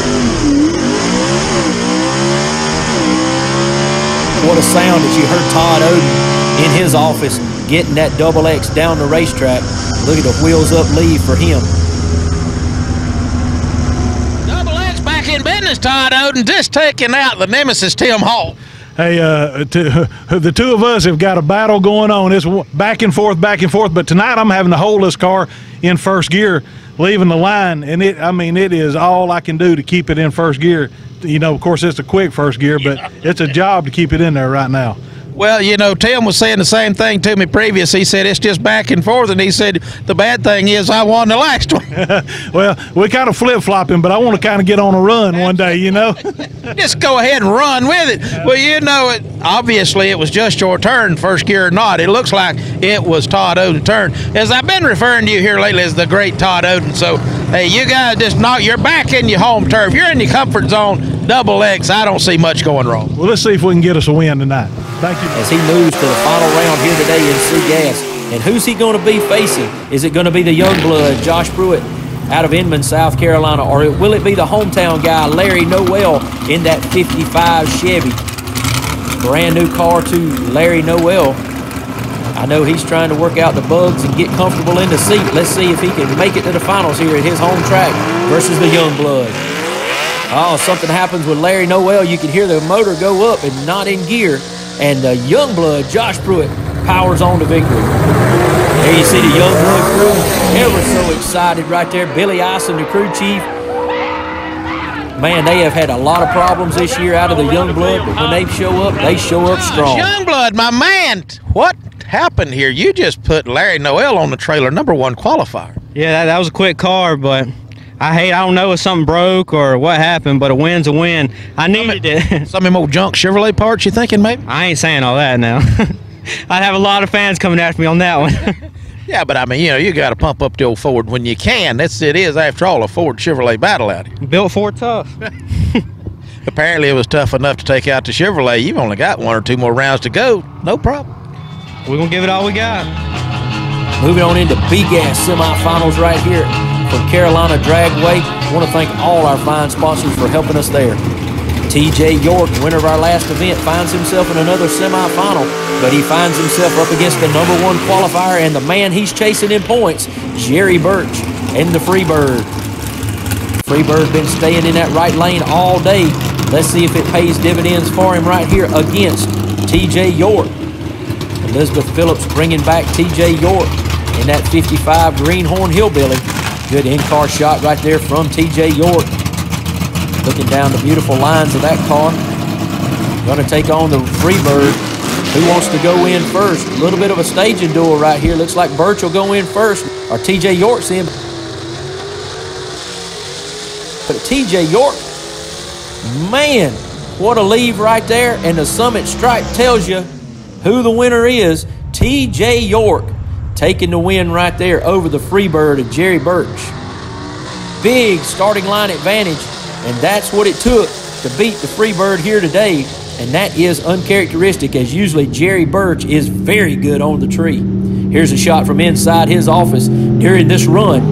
What a sound as you heard Todd Oden in his office getting that double X down the racetrack. Look at the wheels up lead for him. Double X back in business, Todd Oden, just taking out the nemesis, Tim Hall. Hey, the two of us have got a battle going on. It's back and forth, but tonight I'm having to hold this car in first gear, leaving the line, and it is all I can do to keep it in first gear. You know, of course, it's a quick first gear, but it's a job to keep it in there right now. Well, you know, Tim was saying the same thing to me previous. He said it's just back and forth, and he said the bad thing is I won the last one. Well, we kind of flip-flopping, but I want to kind of get on a run one day, you know. Just go ahead and run with it. Well, you know, obviously it was just your turn, first gear or not. It looks like it was Todd Oden's turn. As I've been referring to you here lately as the great Todd Oden. So, hey, you guys just you're back in your home turf. You're in your comfort zone, double X. I don't see much going wrong. Well, let's see if we can get us a win tonight. Thank you. As he moves to the final round here today in C-Gas. And who's he going to be facing? Is it going to be the young blood, Josh Pruitt, out of Inman, South Carolina, or will it be the hometown guy, Larry Noel, in that 55 Chevy? Brand new car to Larry Noel. I know he's trying to work out the bugs and get comfortable in the seat. Let's see if he can make it to the finals here at his home track versus the young blood. Oh, something happens with Larry Noel. You can hear the motor go up and not in gear. And the young blood, Josh Pruitt, powers on to victory. There you see the young blood crew, ever so excited right there. Billy Ison, the crew chief. Man, they have had a lot of problems this year out of the young blood, but when they show up strong. Young blood, my man, what happened here? You just put Larry Noel on the trailer, #1 qualifier. Yeah, that was a quick car, but I don't know if something broke or what happened, but a win's a win. I needed it. Some of them old junk Chevrolet parts, you thinking maybe? I ain't saying all that now. I'd have a lot of fans coming after me on that one. Yeah, but I mean, you know, you got to pump up the old Ford when you can. It is, after all, a Ford Chevrolet battle out here. Built Ford tough. Apparently it was tough enough to take out the Chevrolet. You've only got 1 or 2 more rounds to go. No problem. We're going to give it all we got. Moving on into B-Gas semifinals right here from Carolina Dragway. I want to thank all our fine sponsors for helping us there. TJ York, winner of our last event, finds himself in another semifinal, but he finds himself up against the #1 qualifier and the man he's chasing in points, Jerry Birch and the Freebird. Freebird been staying in that right lane all day. Let's see if it pays dividends for him right here against TJ York. Elizabeth Phillips bringing back TJ York in that 55 Greenhorn Hillbilly. Good in-car shot right there from TJ York. Looking down the beautiful lines of that car. Going to take on the Freebird. Who wants to go in first? A little bit of a staging duel right here. Looks like Birch will go in first. Or TJ York's in. But TJ York, man, what a leave right there. And the Summit stripe tells you who the winner is. TJ York taking the win right there over the Freebird of Jerry Birch. Big starting line advantage, and that's what it took to beat the Freebird here today. And that is uncharacteristic, as usually Jerry Birch is very good on the tree. Here's a shot from inside his office during this run.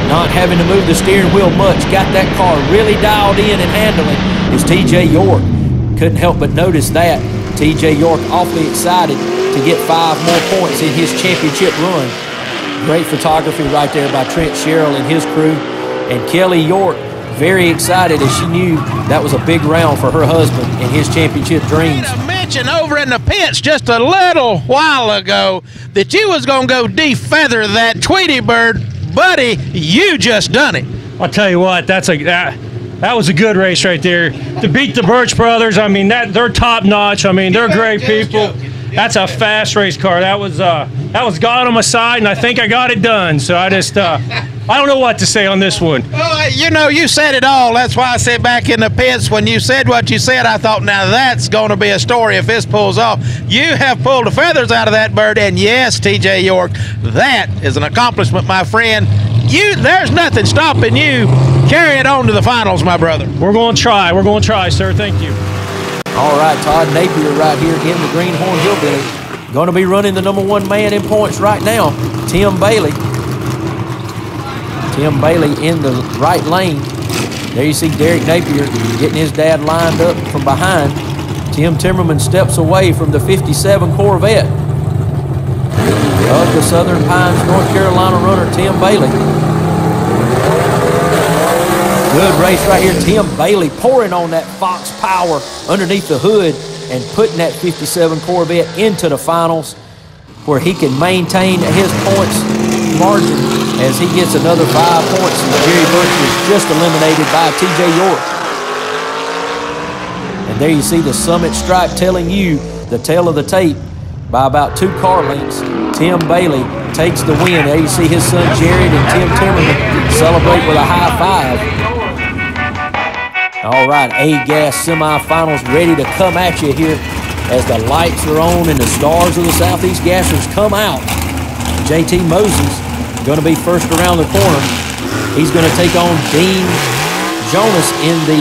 Not having to move the steering wheel much, got that car really dialed in and handling is TJ York. Couldn't help but notice that. TJ York awfully excited to get 5 more points in his championship run. Great photography right there by Trent, Sherrill, and his crew. And Kelly York, very excited as she knew that was a big round for her husband in his championship dreams. I mentioned over in the pits just a little while ago that you was going to go defeather that Tweety Bird. Buddy, you just done it. I'll tell you what, that was a good race right there. To beat the Birch brothers, I mean, they're top notch. I mean, they're great people. That's a fast race car. That was God on my side, and I think I got it done. So I just I don't know what to say on this one. Well, you know, you said it all. That's why I said back in the pits when you said what you said, I thought, now that's going to be a story if this pulls off. You have pulled the feathers out of that bird, and yes, TJ York, that is an accomplishment, my friend. There's nothing stopping you. Carry it on to the finals, my brother. We're going to try. We're going to try, sir. Thank you. All right, Todd Napier right here in the Greenhorn Hillbilly. Going to be running the #1 man in points right now, Tim Bailey. Tim Bailey in the right lane. There you see Derek Napier getting his dad lined up from behind. Tim Timmerman steps away from the 57 Corvette of the Southern Pines, North Carolina runner, Tim Bailey. Good race right here. Tim Bailey pouring on that Fox power underneath the hood and putting that 57 Corvette into the finals where he can maintain his points margin as he gets another 5 points. And Jerry Birch was just eliminated by TJ York. And there you see the Summit stripe telling you the tail of the tape by about 2 car lengths. Tim Bailey takes the win. There you see his son Jared and Tim Timmerman celebrate with a high five. All right, A-Gas semifinals ready to come at you here as the lights are on and the stars of the Southeast Gassers come out. JT Moses going to be first around the corner. He's going to take on Dean Jonas in the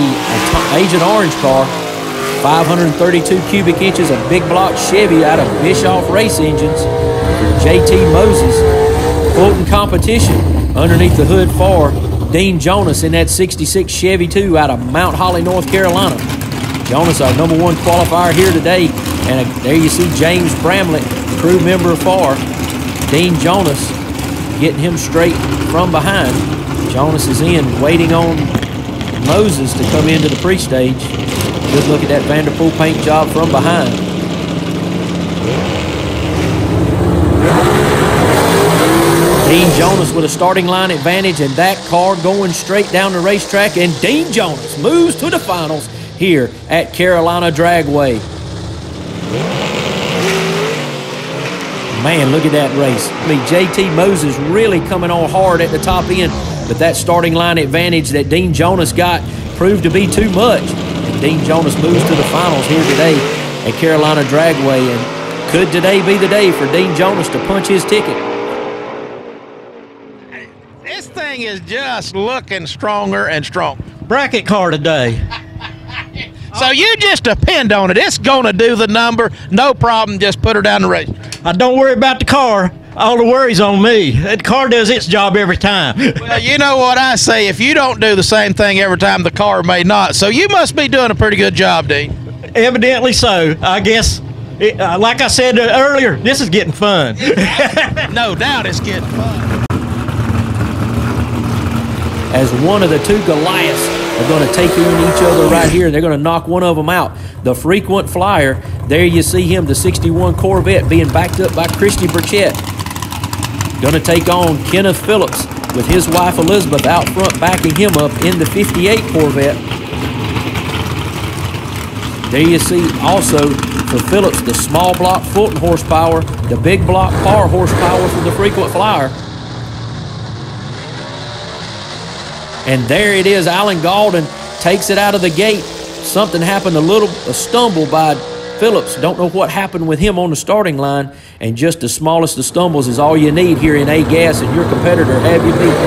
Agent Orange car. 532 cubic inches of big block Chevy out of Bischoff Race Engines. JT Moses, Fulton competition underneath the hood for Dean Jonas in that 66 Chevy 2 out of Mount Holly, North Carolina. Jonas, our #1 qualifier here today. And there you see James Bramlett, crew member for Dean Jonas, getting him straight from behind. Jonas is in, waiting on Moses to come into the pre-stage. Good look at that Vanderpool paint job from behind. Dean Jonas with a starting line advantage, and that car going straight down the racetrack, and Dean Jonas moves to the finals here at Carolina Dragway. Man, look at that race. I mean, JT Moses really coming on hard at the top end, but that starting line advantage that Dean Jonas got proved to be too much. And Dean Jonas moves to the finals here today at Carolina Dragway, and could today be the day for Dean Jonas to punch his ticket? This thing is just looking stronger and stronger. Bracket car today. So you just depend on it. It's going to do the number. No problem. Just put her down the race. I don't worry about the car. All the worry's on me. That car does its job every time. Well, you know what I say. If you don't do the same thing every time, the car may not. So you must be doing a pretty good job, Dean. Evidently so. I guess, like I said earlier, this is getting fun. No doubt it's getting fun. As one of the 2 Goliaths are going to take on each other right here. They're going to knock one of them out. The frequent flyer, there you see him, the 61 Corvette being backed up by Christy Burchett. Going to take on Kenneth Phillips with his wife Elizabeth out front backing him up in the 58 Corvette. There you see also for Phillips the small block Fulton horsepower, the big block Parr horsepower from the Frequent Flyer. And there it is, Alan Gaulden takes it out of the gate. Something happened, a stumble by Phillips. Don't know what happened with him on the starting line, and just the smallest of stumbles is all you need here in A-Gas, and your competitor have you beat.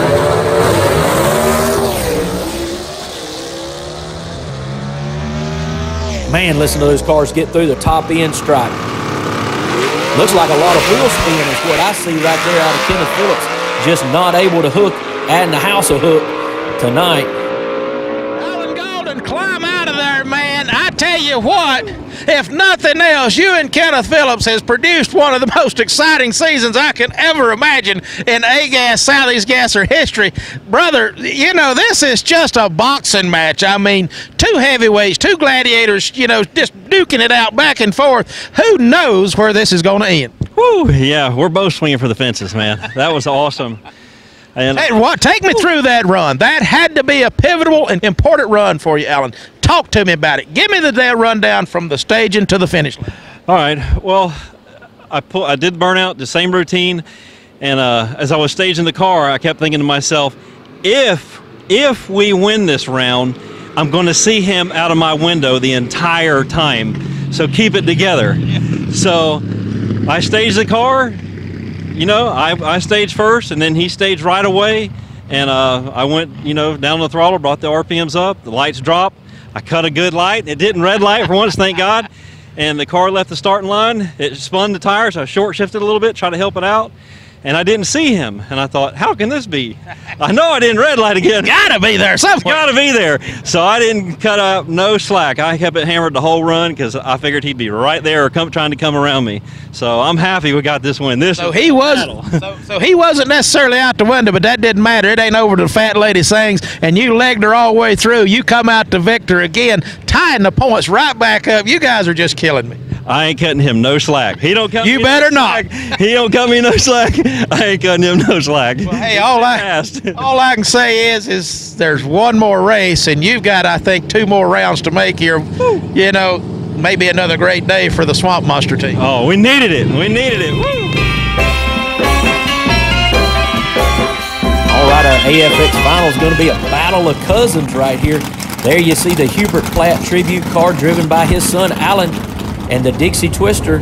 Man, listen to those cars get through the top end stripe. Looks like a lot of wheel spin is what I see right there out of Kenneth Phillips. Just not able to hook and the house a hook tonight. Alan Gaulden, climb out of there, man. I tell you what, if nothing else, you and Kenneth Phillips has produced one of the most exciting seasons I can ever imagine in A-Gas Southeast Gasser history. Brother, you know, this is just a boxing match. I mean, two heavyweights, two gladiators, you know, just duking it out back and forth. Who knows where this is going to end? Woo, yeah, we're both swinging for the fences, man. That was awesome. And hey, what? Take me through that run. That had to be a pivotal and important run for you, Alan. Talk to me about it. Give me the rundown from the staging to the finish line. All right. Well, I did burnout, the same routine, and as I was staging the car, I kept thinking to myself, if we win this round, I'm going to see him out of my window the entire time. So keep it together. So I staged the car. You know, I staged first, and then he staged right away, and I went, you know, down the throttle, brought the RPMs up, the lights dropped. I cut a good light. It didn't red light for once, thank God. And the car left the starting line. It spun the tires. So I short shifted a little bit, tried to help it out. And I didn't see him. And I thought, how can this be? I know I didn't red light again. Gotta be there somewhere. Gotta be there. So I didn't cut up no slack. I kept it hammered the whole run because I figured he'd be right there or trying to come around me. So I'm happy we got this win. So he wasn't necessarily out the window, but that didn't matter. It ain't over to the fat lady sings, and you legged her all the way through. You come out to victor again, tying the points right back up. You guys are just killing me. I ain't cutting him no slack. He don't cut me. You better not. He don't cut me no slack. I ain't cutting him no slack. Well, hey, all I can say is there's one more race, and you've got, I think, 2 more rounds to make here. Woo. You know, maybe another great day for the Swamp Monster team. Oh, we needed it. We needed it. Woo. All right, our AFX final is going to be a battle of cousins right here. There you see the Hubert Platt tribute car driven by his son Alan, and the Dixie Twister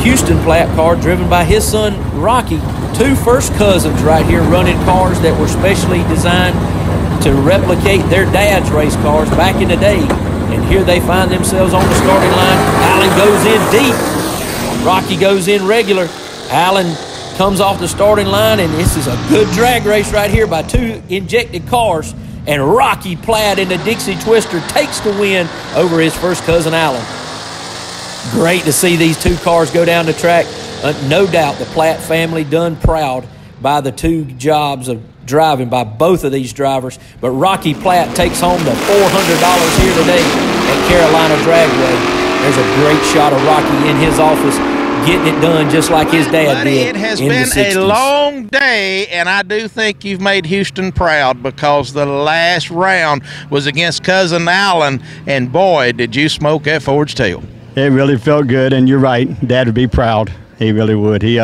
Houston Platt car driven by his son Rocky. 2 first cousins right here running cars that were specially designed to replicate their dad's race cars back in the day. And here they find themselves on the starting line. Alan goes in deep. Rocky goes in regular. Alan comes off the starting line, and this is a good drag race right here by 2 injected cars. And Rocky Platt in the Dixie Twister takes the win over his first cousin Alan. Great to see these 2 cars go down the track. No doubt the Platt family done proud by the 2 jobs of driving by both of these drivers. But Rocky Platt takes home the $400 here today at Carolina Dragway. There's a great shot of Rocky in his office getting it done just like his dad did. It has been a long day, and I do think you've made Houston proud, because the last round was against cousin Alan, and boy, did you smoke that Ford's tail. It really felt good, and you're right. Dad would be proud. He really would. It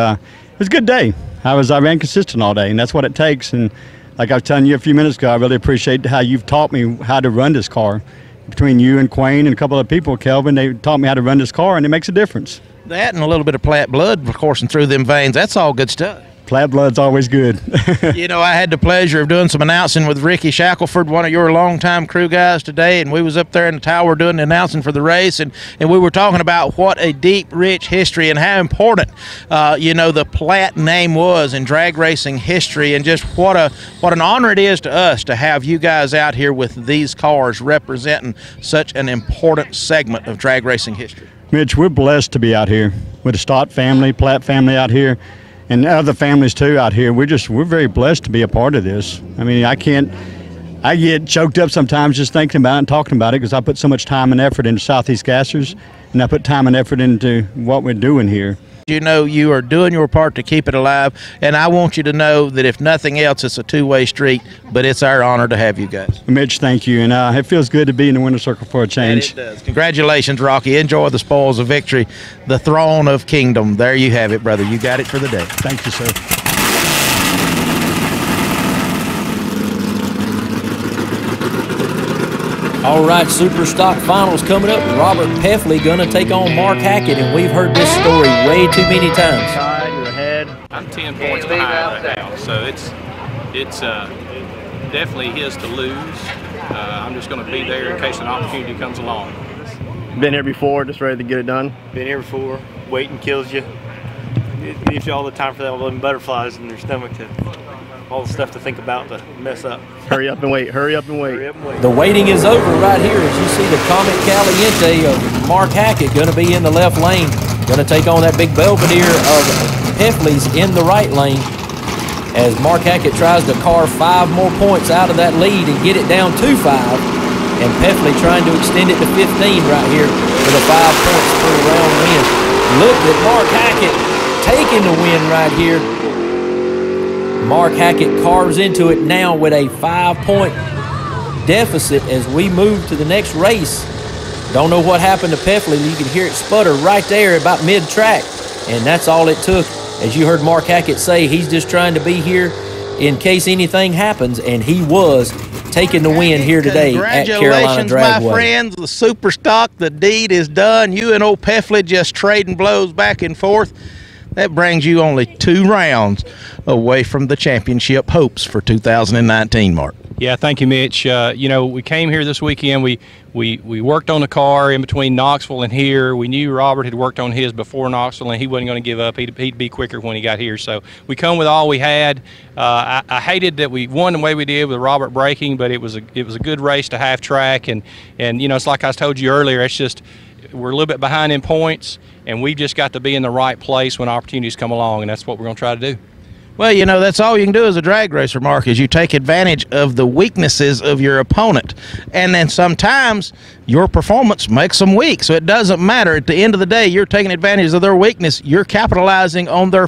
was a good day. I ran consistent all day, and that's what it takes. And like I was telling you a few minutes ago, I really appreciate how you've taught me how to run this car. Between you and Quayne and a couple of people, Kelvin, they taught me how to run this car, and it makes a difference. That and a little bit of Platt blood, of course, and through them veins. That's all good stuff. Platt blood's always good. You know, I had the pleasure of doing some announcing with Ricky Shackelford, one of your longtime crew guys today, and we was up there in the tower doing the announcing for the race, and we were talking about what a deep, rich history and how important, you know, the Platt name was in drag racing history, and just what an honor it is to us to have you guys out here with these cars representing such an important segment of drag racing history. Mitch, we're blessed to be out here with the Stott family, Platt family out here, and other families too out here. We're very blessed to be a part of this. I mean, I get choked up sometimes just thinking about it and talking about it, because I put so much time and effort into Southeast Gassers, and I put time and effort into what we're doing here. you know you are doing your part to keep it alive, and I want you to know that if nothing else, it's a two-way street, but it's our honor to have you guys. Mitch, thank you, and it feels good to be in the winner's circle for a change. And it does. Congratulations, Rocky. Enjoy the spoils of victory, the throne of kingdom. There you have it, brother. You got it for the day. Thank you, sir. All right, Super Stock Finals coming up. Robert Peffley going to take on Mark Hackett, and we've heard this story way too many times. You're ahead. I'm 10 points behind right now, so it's definitely his to lose. I'm just going to be there in case an opportunity comes along. Been here before, just ready to get it done. Been here before. Waiting kills you. It leaves you all the time for all them butterflies in their stomach to all the stuff to think about to mess up. Hurry up and wait. Hurry up and wait. Hurry up and wait. The waiting is over right here as you see the Comet Caliente of Mark Hackett going to be in the left lane. Going to take on that big Belvedere of Peffley's in the right lane as Mark Hackett tries to carve 5 more points out of that lead and get it down to 5. And Peffley trying to extend it to 15 right here with a 5 points per round win. Look at Mark Hackett taking the win right here. Mark Hackett carves into it now with a 5-point deficit as we move to the next race. Don't know what happened to Peffley. You can hear it sputter right there about mid-track, and that's all it took. As you heard Mark Hackett say, he's just trying to be here in case anything happens, and he was taking the win here today at Carolina Dragway. Congratulations, my friends. The Super Stock, the deed is done. You and old Peffley just trading blows back and forth. That brings you only 2 rounds away from the championship hopes for 2019, Mark. Yeah, thank you, Mitch. You know, we came here this weekend. We worked on the car in between Knoxville and here. We knew Robert had worked on his before Knoxville, and he wasn't going to give up. He'd be quicker when he got here. So we come with all we had. I hated that we won the way we did with Robert braking, but it was a good race to half track. And you know, it's like I told you earlier. It's just we're a little bit behind in points, and we've just got to be in the right place when opportunities come along, and that's what we're going to try to do. Well, you know, that's all you can do as a drag racer, Mark, is you take advantage of the weaknesses of your opponent. And then sometimes your performance makes them weak. So it doesn't matter. At the end of the day, you're taking advantage of their weakness. You're capitalizing on their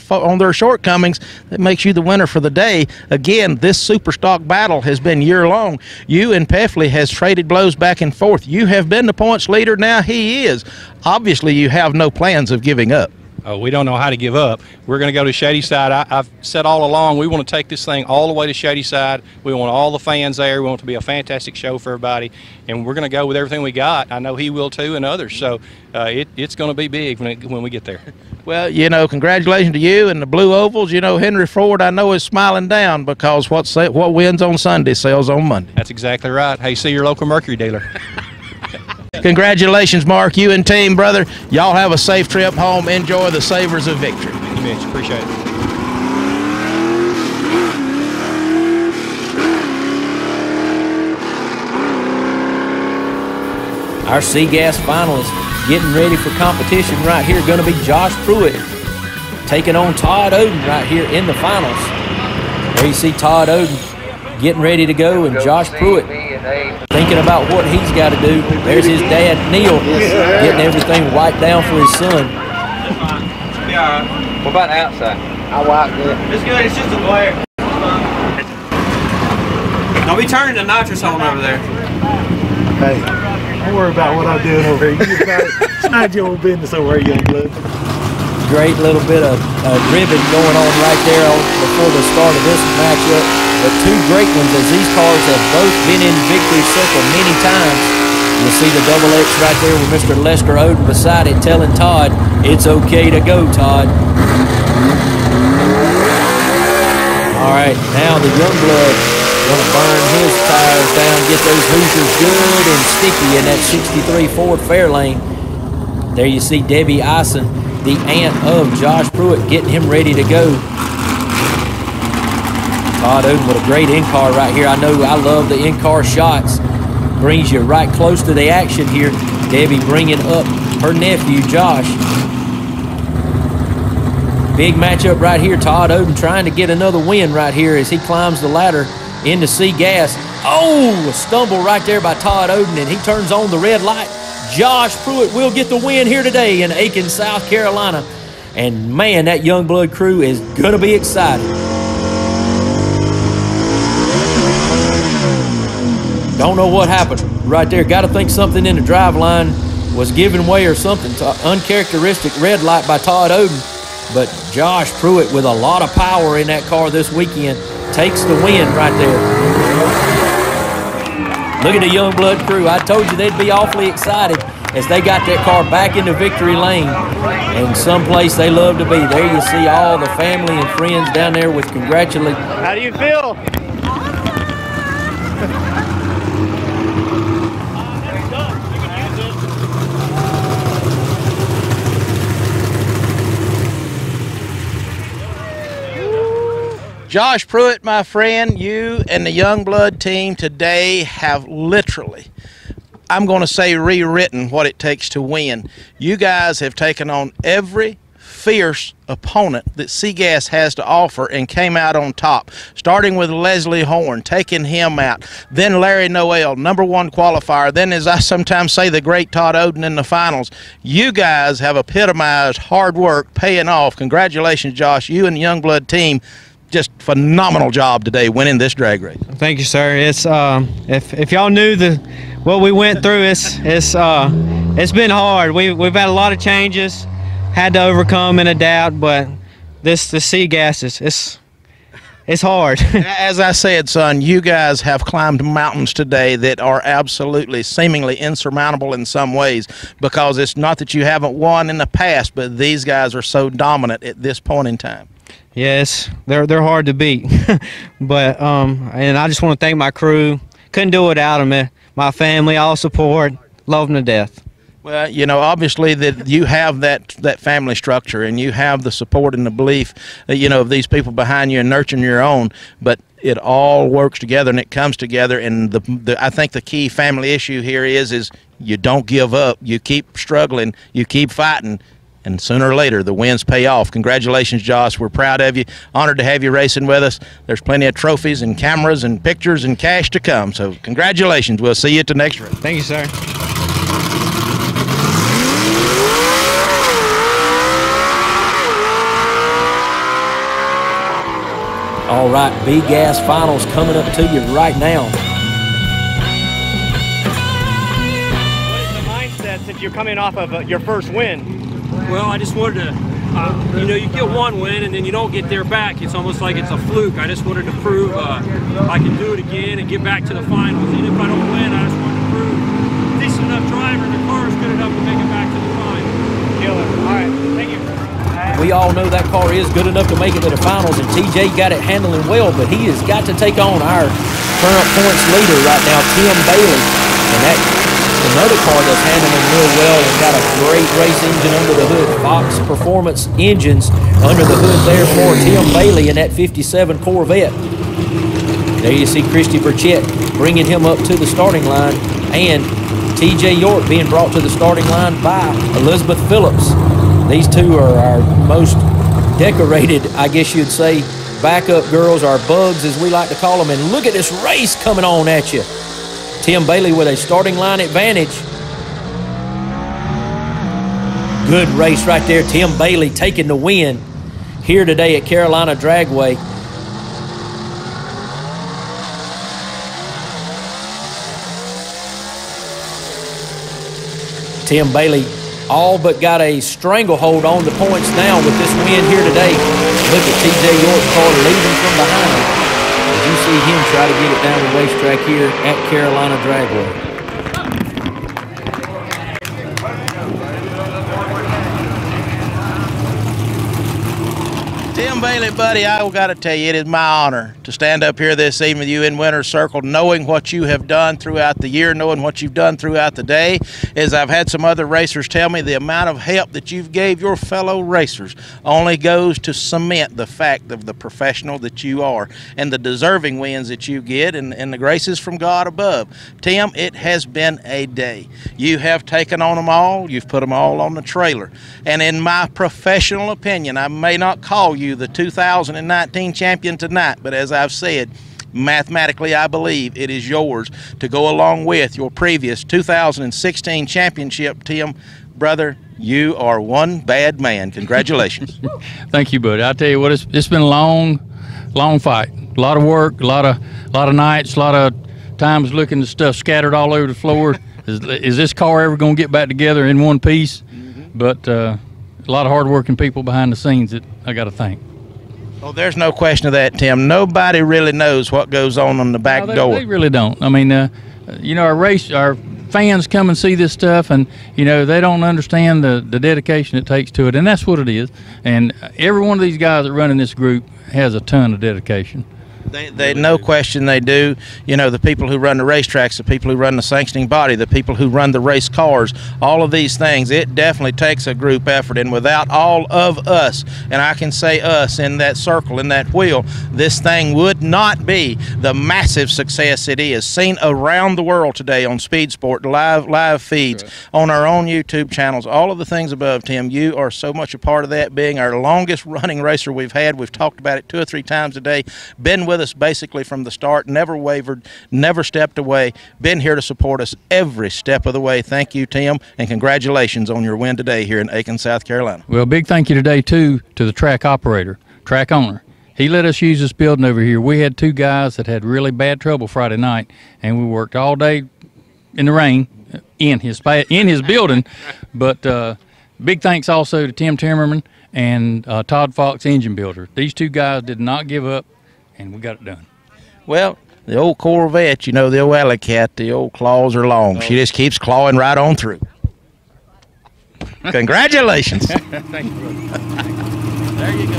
shortcomings. That makes you the winner for the day. Again, this Super Stock battle has been year-long. You and Peffley has traded blows back and forth. You have been the points leader. Now he is. Obviously, you have no plans of giving up. We don't know how to give up. We're going to go to Shadyside. I've said all along we want to take this thing all the way to Shadyside. We want all the fans there. We want it to be a fantastic show for everybody, and we're going to go with everything we got. I know he will too, and others. So it's going to be big when we get there. Well, you know, congratulations to you and the Blue Ovals. You know, Henry Ford, I know, is smiling down because what wins on Sunday sells on Monday. That's exactly right. Hey, see your local Mercury dealer. Congratulations, Mark, you and team, brother. Y'all have a safe trip home. Enjoy the savors of victory. Thank you, Mitch. Appreciate it. Our C-Gas finalists getting ready for competition right here. Going to be Josh Pruitt taking on Todd Oden right here in the finals. There you see Todd Oden getting ready to go, and Josh Pruitt thinking about what he's got to do. There's his dad, Neil, getting everything wiped down for his son. Yeah. What about the outside? I wiped it. It's good. It's just a glare. Don't be turning the nitrous on over there. Hey, don't worry about what I'm doing over here. You just got it. Mind your own business over here, young blood. Great little bit of ribbon going on right there before the start of this matchup. But 2 great ones, as these cars have both been in victory circle many times. You'll see the double X right there with Mr. Lester Oden beside it, telling Todd, it's okay to go, Todd. All right, now the young blood going to burn his tires down, get those Hoosiers good and sticky in that 63 Ford Fairlane. There you see Debbie Eisen, the aunt of Josh Pruitt, getting him ready to go. Todd Oden with a great in-car right here. I know I love the in-car shots. Brings you right close to the action here. Debbie bringing up her nephew, Josh. Big matchup right here. Todd Oden trying to get another win right here as he climbs the ladder into C-Gas. Oh, a stumble right there by Todd Oden, and he turns on the red light. Josh Pruitt will get the win here today in Aiken, South Carolina. And, man, that Youngblood crew is going to be excited. Don't know what happened right there. Got to think something in the drive line was giving way or something. Uncharacteristic red light by Todd Oden. But Josh Pruitt with a lot of power in that car this weekend takes the win right there. Look at the Youngblood crew. I told you they'd be awfully excited as they got that car back into victory lane and someplace they love to be. There you see all the family and friends down there with congratulations. How do you feel? Josh Pruitt, my friend, you and the Youngblood team today have literally, I'm going to say, rewritten what it takes to win. You guys have taken on every fierce opponent that Seagas has to offer and came out on top, starting with Leslie Horn, taking him out, then Larry Noel, #1 qualifier, then, as I sometimes say, the great Todd Oden in the finals. You guys have epitomized hard work paying off. Congratulations, Josh. You and the Youngblood team, just phenomenal job today winning this drag race. Thank you, sir. It's if y'all knew what we went through, it's been hard. We've had a lot of changes, had to overcome and adapt, but the Seagas it's hard. As I said, son, you guys have climbed mountains today that are absolutely seemingly insurmountable in some ways, because it's not that you haven't won in the past, but these guys are so dominant at this point in time. Yes, they're hard to beat, but and I just want to thank my crew. Couldn't do it without them. My family, all support, love them to death. Well, you know, obviously that you have that family structure, and you have the support and the belief, you know, of these people behind you and nurturing your own. But it all works together and it comes together. And I think the key family issue here is you don't give up. You keep struggling. You keep fighting. And sooner or later, the wins pay off. Congratulations, Josh. We're proud of you. Honored to have you racing with us. There's plenty of trophies and cameras and pictures and cash to come. So congratulations. We'll see you at the next race. Thank you, sir. All right, B-Gas Finals coming up to you right now. What is the mindset since you're coming off of your first win? Well, I just wanted to, you know, you get one win and then you don't get there back. It's almost like it's a fluke. I just wanted to prove I can do it again and get back to the finals. Even if I don't win, I just wanted to prove decent enough driver and the car is good enough to make it back to the finals. Killer. All right, thank you. We all know that car is good enough to make it to the finals, and TJ got it handling well, but he has got to take on our current points leader right now, Tim Bailey, and that's another car that's handling real well and got a great race engine under the hood. Fox Performance engines under the hood there for Tim Bailey in that 57 Corvette. There you see Christy Burchett bringing him up to the starting line, and TJ York being brought to the starting line by Elizabeth Phillips. These two are our most decorated, I guess you'd say, backup girls, our bugs as we like to call them. And look at this race coming on at you. Tim Bailey with a starting line advantage. Good race right there. Tim Bailey taking the win here today at Carolina Dragway. Tim Bailey all but got a stranglehold on the points now with this win here today. Look at TJ York's car leading from behind as you see him try to get it down the racetrack here at Carolina Dragway. Tim Bailey, buddy, I got to tell you, it is my honor to stand up here this evening with you in Winner's Circle, knowing what you have done throughout the year, knowing what you've done throughout the day. As I've had some other racers tell me, the amount of help that you've gave your fellow racers only goes to cement the fact of the professional that you are and the deserving wins that you get and the graces from God above. Tim, it has been a day. You have taken on them all. You've put them all on the trailer. And in my professional opinion, I may not call you the 2019 champion tonight, but as I've said, mathematically I believe it is yours to go along with your previous 2016 championship. Tim, brother, You are one bad man. Congratulations. Thank you, buddy. I tell you what, it's been a long fight. A lot of work, a lot of nights, a lot of times looking at stuff scattered all over the floor. Is this car ever going to get back together in one piece? But a lot of hard-working people behind the scenes that I got to thank. Oh, there's no question of that, Tim. Nobody really knows what goes on the back door. They really don't. I mean, you know, our fans come and see this stuff, and you know they don't understand the dedication it takes to it, and that's what it is. And every one of these guys that run in this group has a ton of dedication. They no question they do. You know, the people who run the racetracks, the people who run the sanctioning body, the people who run the race cars, all of these things, it definitely takes a group effort. And without all of us, and I can say us in that circle, in that wheel, this thing would not be the massive success it is. Seen around the world today on Speed Sport, live feeds, on our own YouTube channels, all of the things above, Tim. You are so much a part of that, being our longest running racer we've had. We've talked about it 2 or 3 times a day. Been with us basically from the start, never wavered, never stepped away, been here to support us every step of the way. Thank you, Tim, and congratulations on your win today here in Aiken, South Carolina. Well, big thank you today, too, to the track operator, track owner. He let us use this building over here. We had 2 guys that had really bad trouble Friday night, and we worked all day in the rain in his building. But big thanks also to Tim Timmerman and Todd Fox, engine builder. These 2 guys did not give up, and we got it done. Well, the old Corvette, you know, the old alley cat, the old claws are long. She just keeps clawing right on through. Congratulations. Thank you, brother. There you go.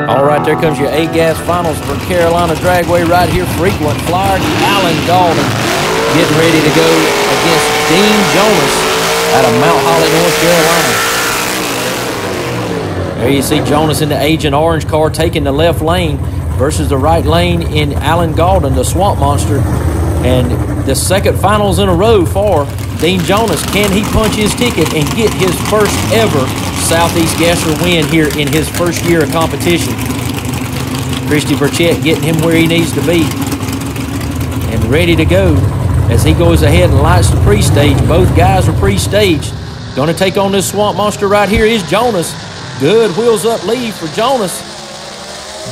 All right, there comes your A-Gas finals for Carolina Dragway right here. Frequent flyer Alan Galden getting ready to go against Dean Jonas out of Mount Holly, North Carolina. There you see Jonas in the Agent Orange car taking the left lane versus the right lane in Alan Galden, the Swamp Monster. And the second finals in a row for Dean Jonas. Can he punch his ticket and get his first ever Southeast Gasser win here in his first year of competition? Christy Burchett getting him where he needs to be and ready to go as he goes ahead and lights the pre-stage. Both guys are pre-staged. Going to take on this Swamp Monster right here is Jonas. Good wheels up lead for Jonas.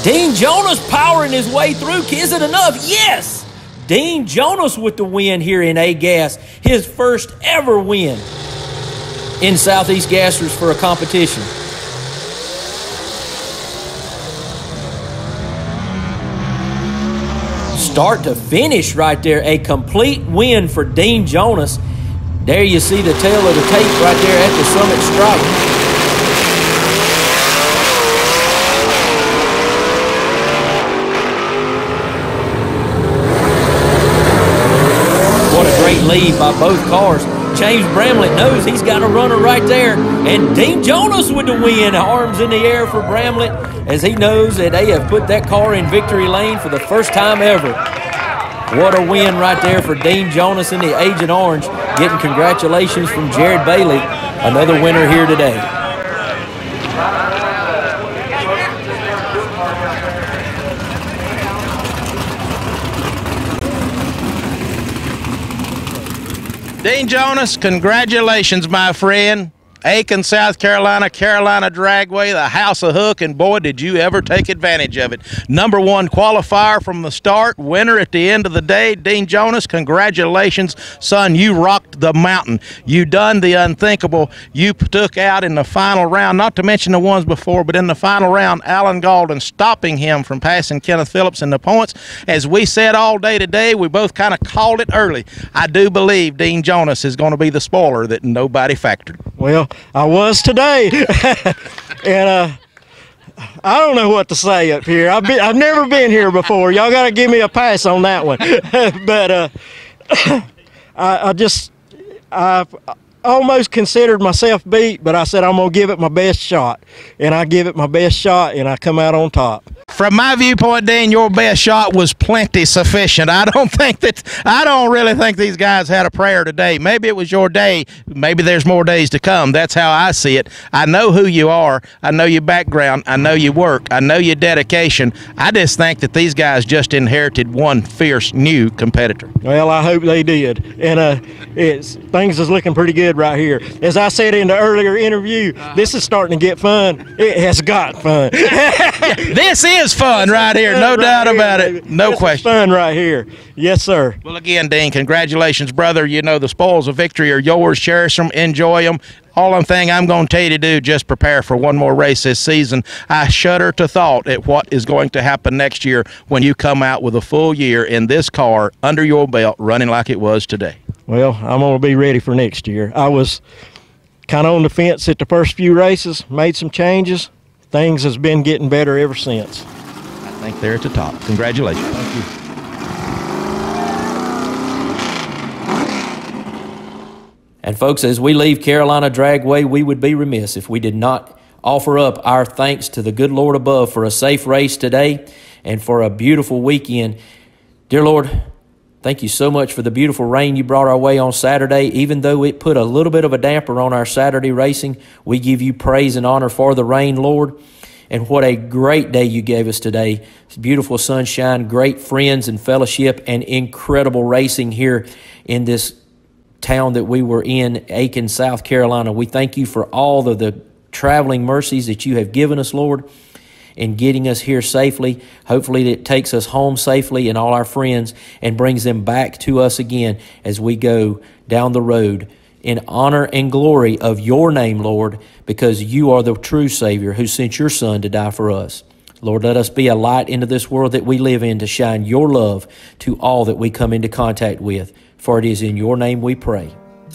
Dean Jonas powering his way through. Is it enough? Yes! Dean Jonas with the win here in A-Gas. His first ever win in Southeast Gassers for a competition. Start to finish right there, a complete win for Dean Jonas. There you see the tail of the tape right there at the Summit Stripe. What a great lead by both cars. James Bramlett knows he's got a runner right there. And Dean Jonas with the win. Arms in the air for Bramlett as he knows that they have put that car in victory lane for the first time ever. What a win right there for Dean Jonas in the Agent Orange. Getting congratulations from Jared Bailey, another winner here today. Dean Jonas, congratulations, my friend. Aiken, South Carolina, Carolina Dragway, the House of Hook, and boy, did you ever take advantage of it. #1 qualifier from the start, winner at the end of the day. Dean Jonas, congratulations, son. You rocked the mountain. You done the unthinkable. You took out in the final round, not to mention the ones before, but in the final round, Alan Galden stopping him from passing Kenneth Phillips in the points. As we said all day today, we both kind of called it early. I do believe Dean Jonas is going to be the spoiler that nobody factored. Well, I was today, and I don't know what to say up here. I've never been here before. Y'all got to give me a pass on that one. But I almost considered myself beat, but I said I'm gonna give it my best shot, and I give it my best shot, and I come out on top. From my viewpoint, Dean, your best shot was plenty sufficient. I don't really think these guys had a prayer today. Maybe it was your day. Maybe there's more days to come. That's how I see it. I know who you are. I know your background. I know your work. I know your dedication. I just think that these guys just inherited one fierce new competitor. Well, I hope they did. And things is looking pretty good right here. As I said in the earlier interview, this is starting to get fun. It has got fun. This is fun right here, no doubt about it. No question. Fun right here. Yes, sir. Well, again, Dean, congratulations, brother. You know the spoils of victory are yours. Cherish them, enjoy them. All I'm going to tell you to do, just prepare for one more race this season. I shudder to thought at what is going to happen next year when you come out with a full year in this car under your belt running like it was today. Well, I'm going to be ready for next year. I was kind of on the fence at the first few races, made some changes. Things has been getting better ever since. I think they're at the top. Congratulations. Thank you. And folks, as we leave Carolina Dragway, we would be remiss if we did not offer up our thanks to the good Lord above for a safe race today and for a beautiful weekend. Dear Lord, thank you so much for the beautiful rain you brought our way on Saturday. Even though it put a little bit of a damper on our Saturday racing, we give you praise and honor for the rain, Lord. And what a great day you gave us today. It's beautiful sunshine, great friends and fellowship, and incredible racing here in this town that we were in, Aiken, South Carolina. We thank you for all of the traveling mercies that you have given us, Lord, in getting us here safely. Hopefully it takes us home safely and all our friends and brings them back to us again as we go down the road in honor and glory of your name, Lord, because you are the true Savior who sent your Son to die for us. Lord, let us be a light into this world that we live in to shine your love to all that we come into contact with. For it is in your name we pray.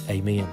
Amen.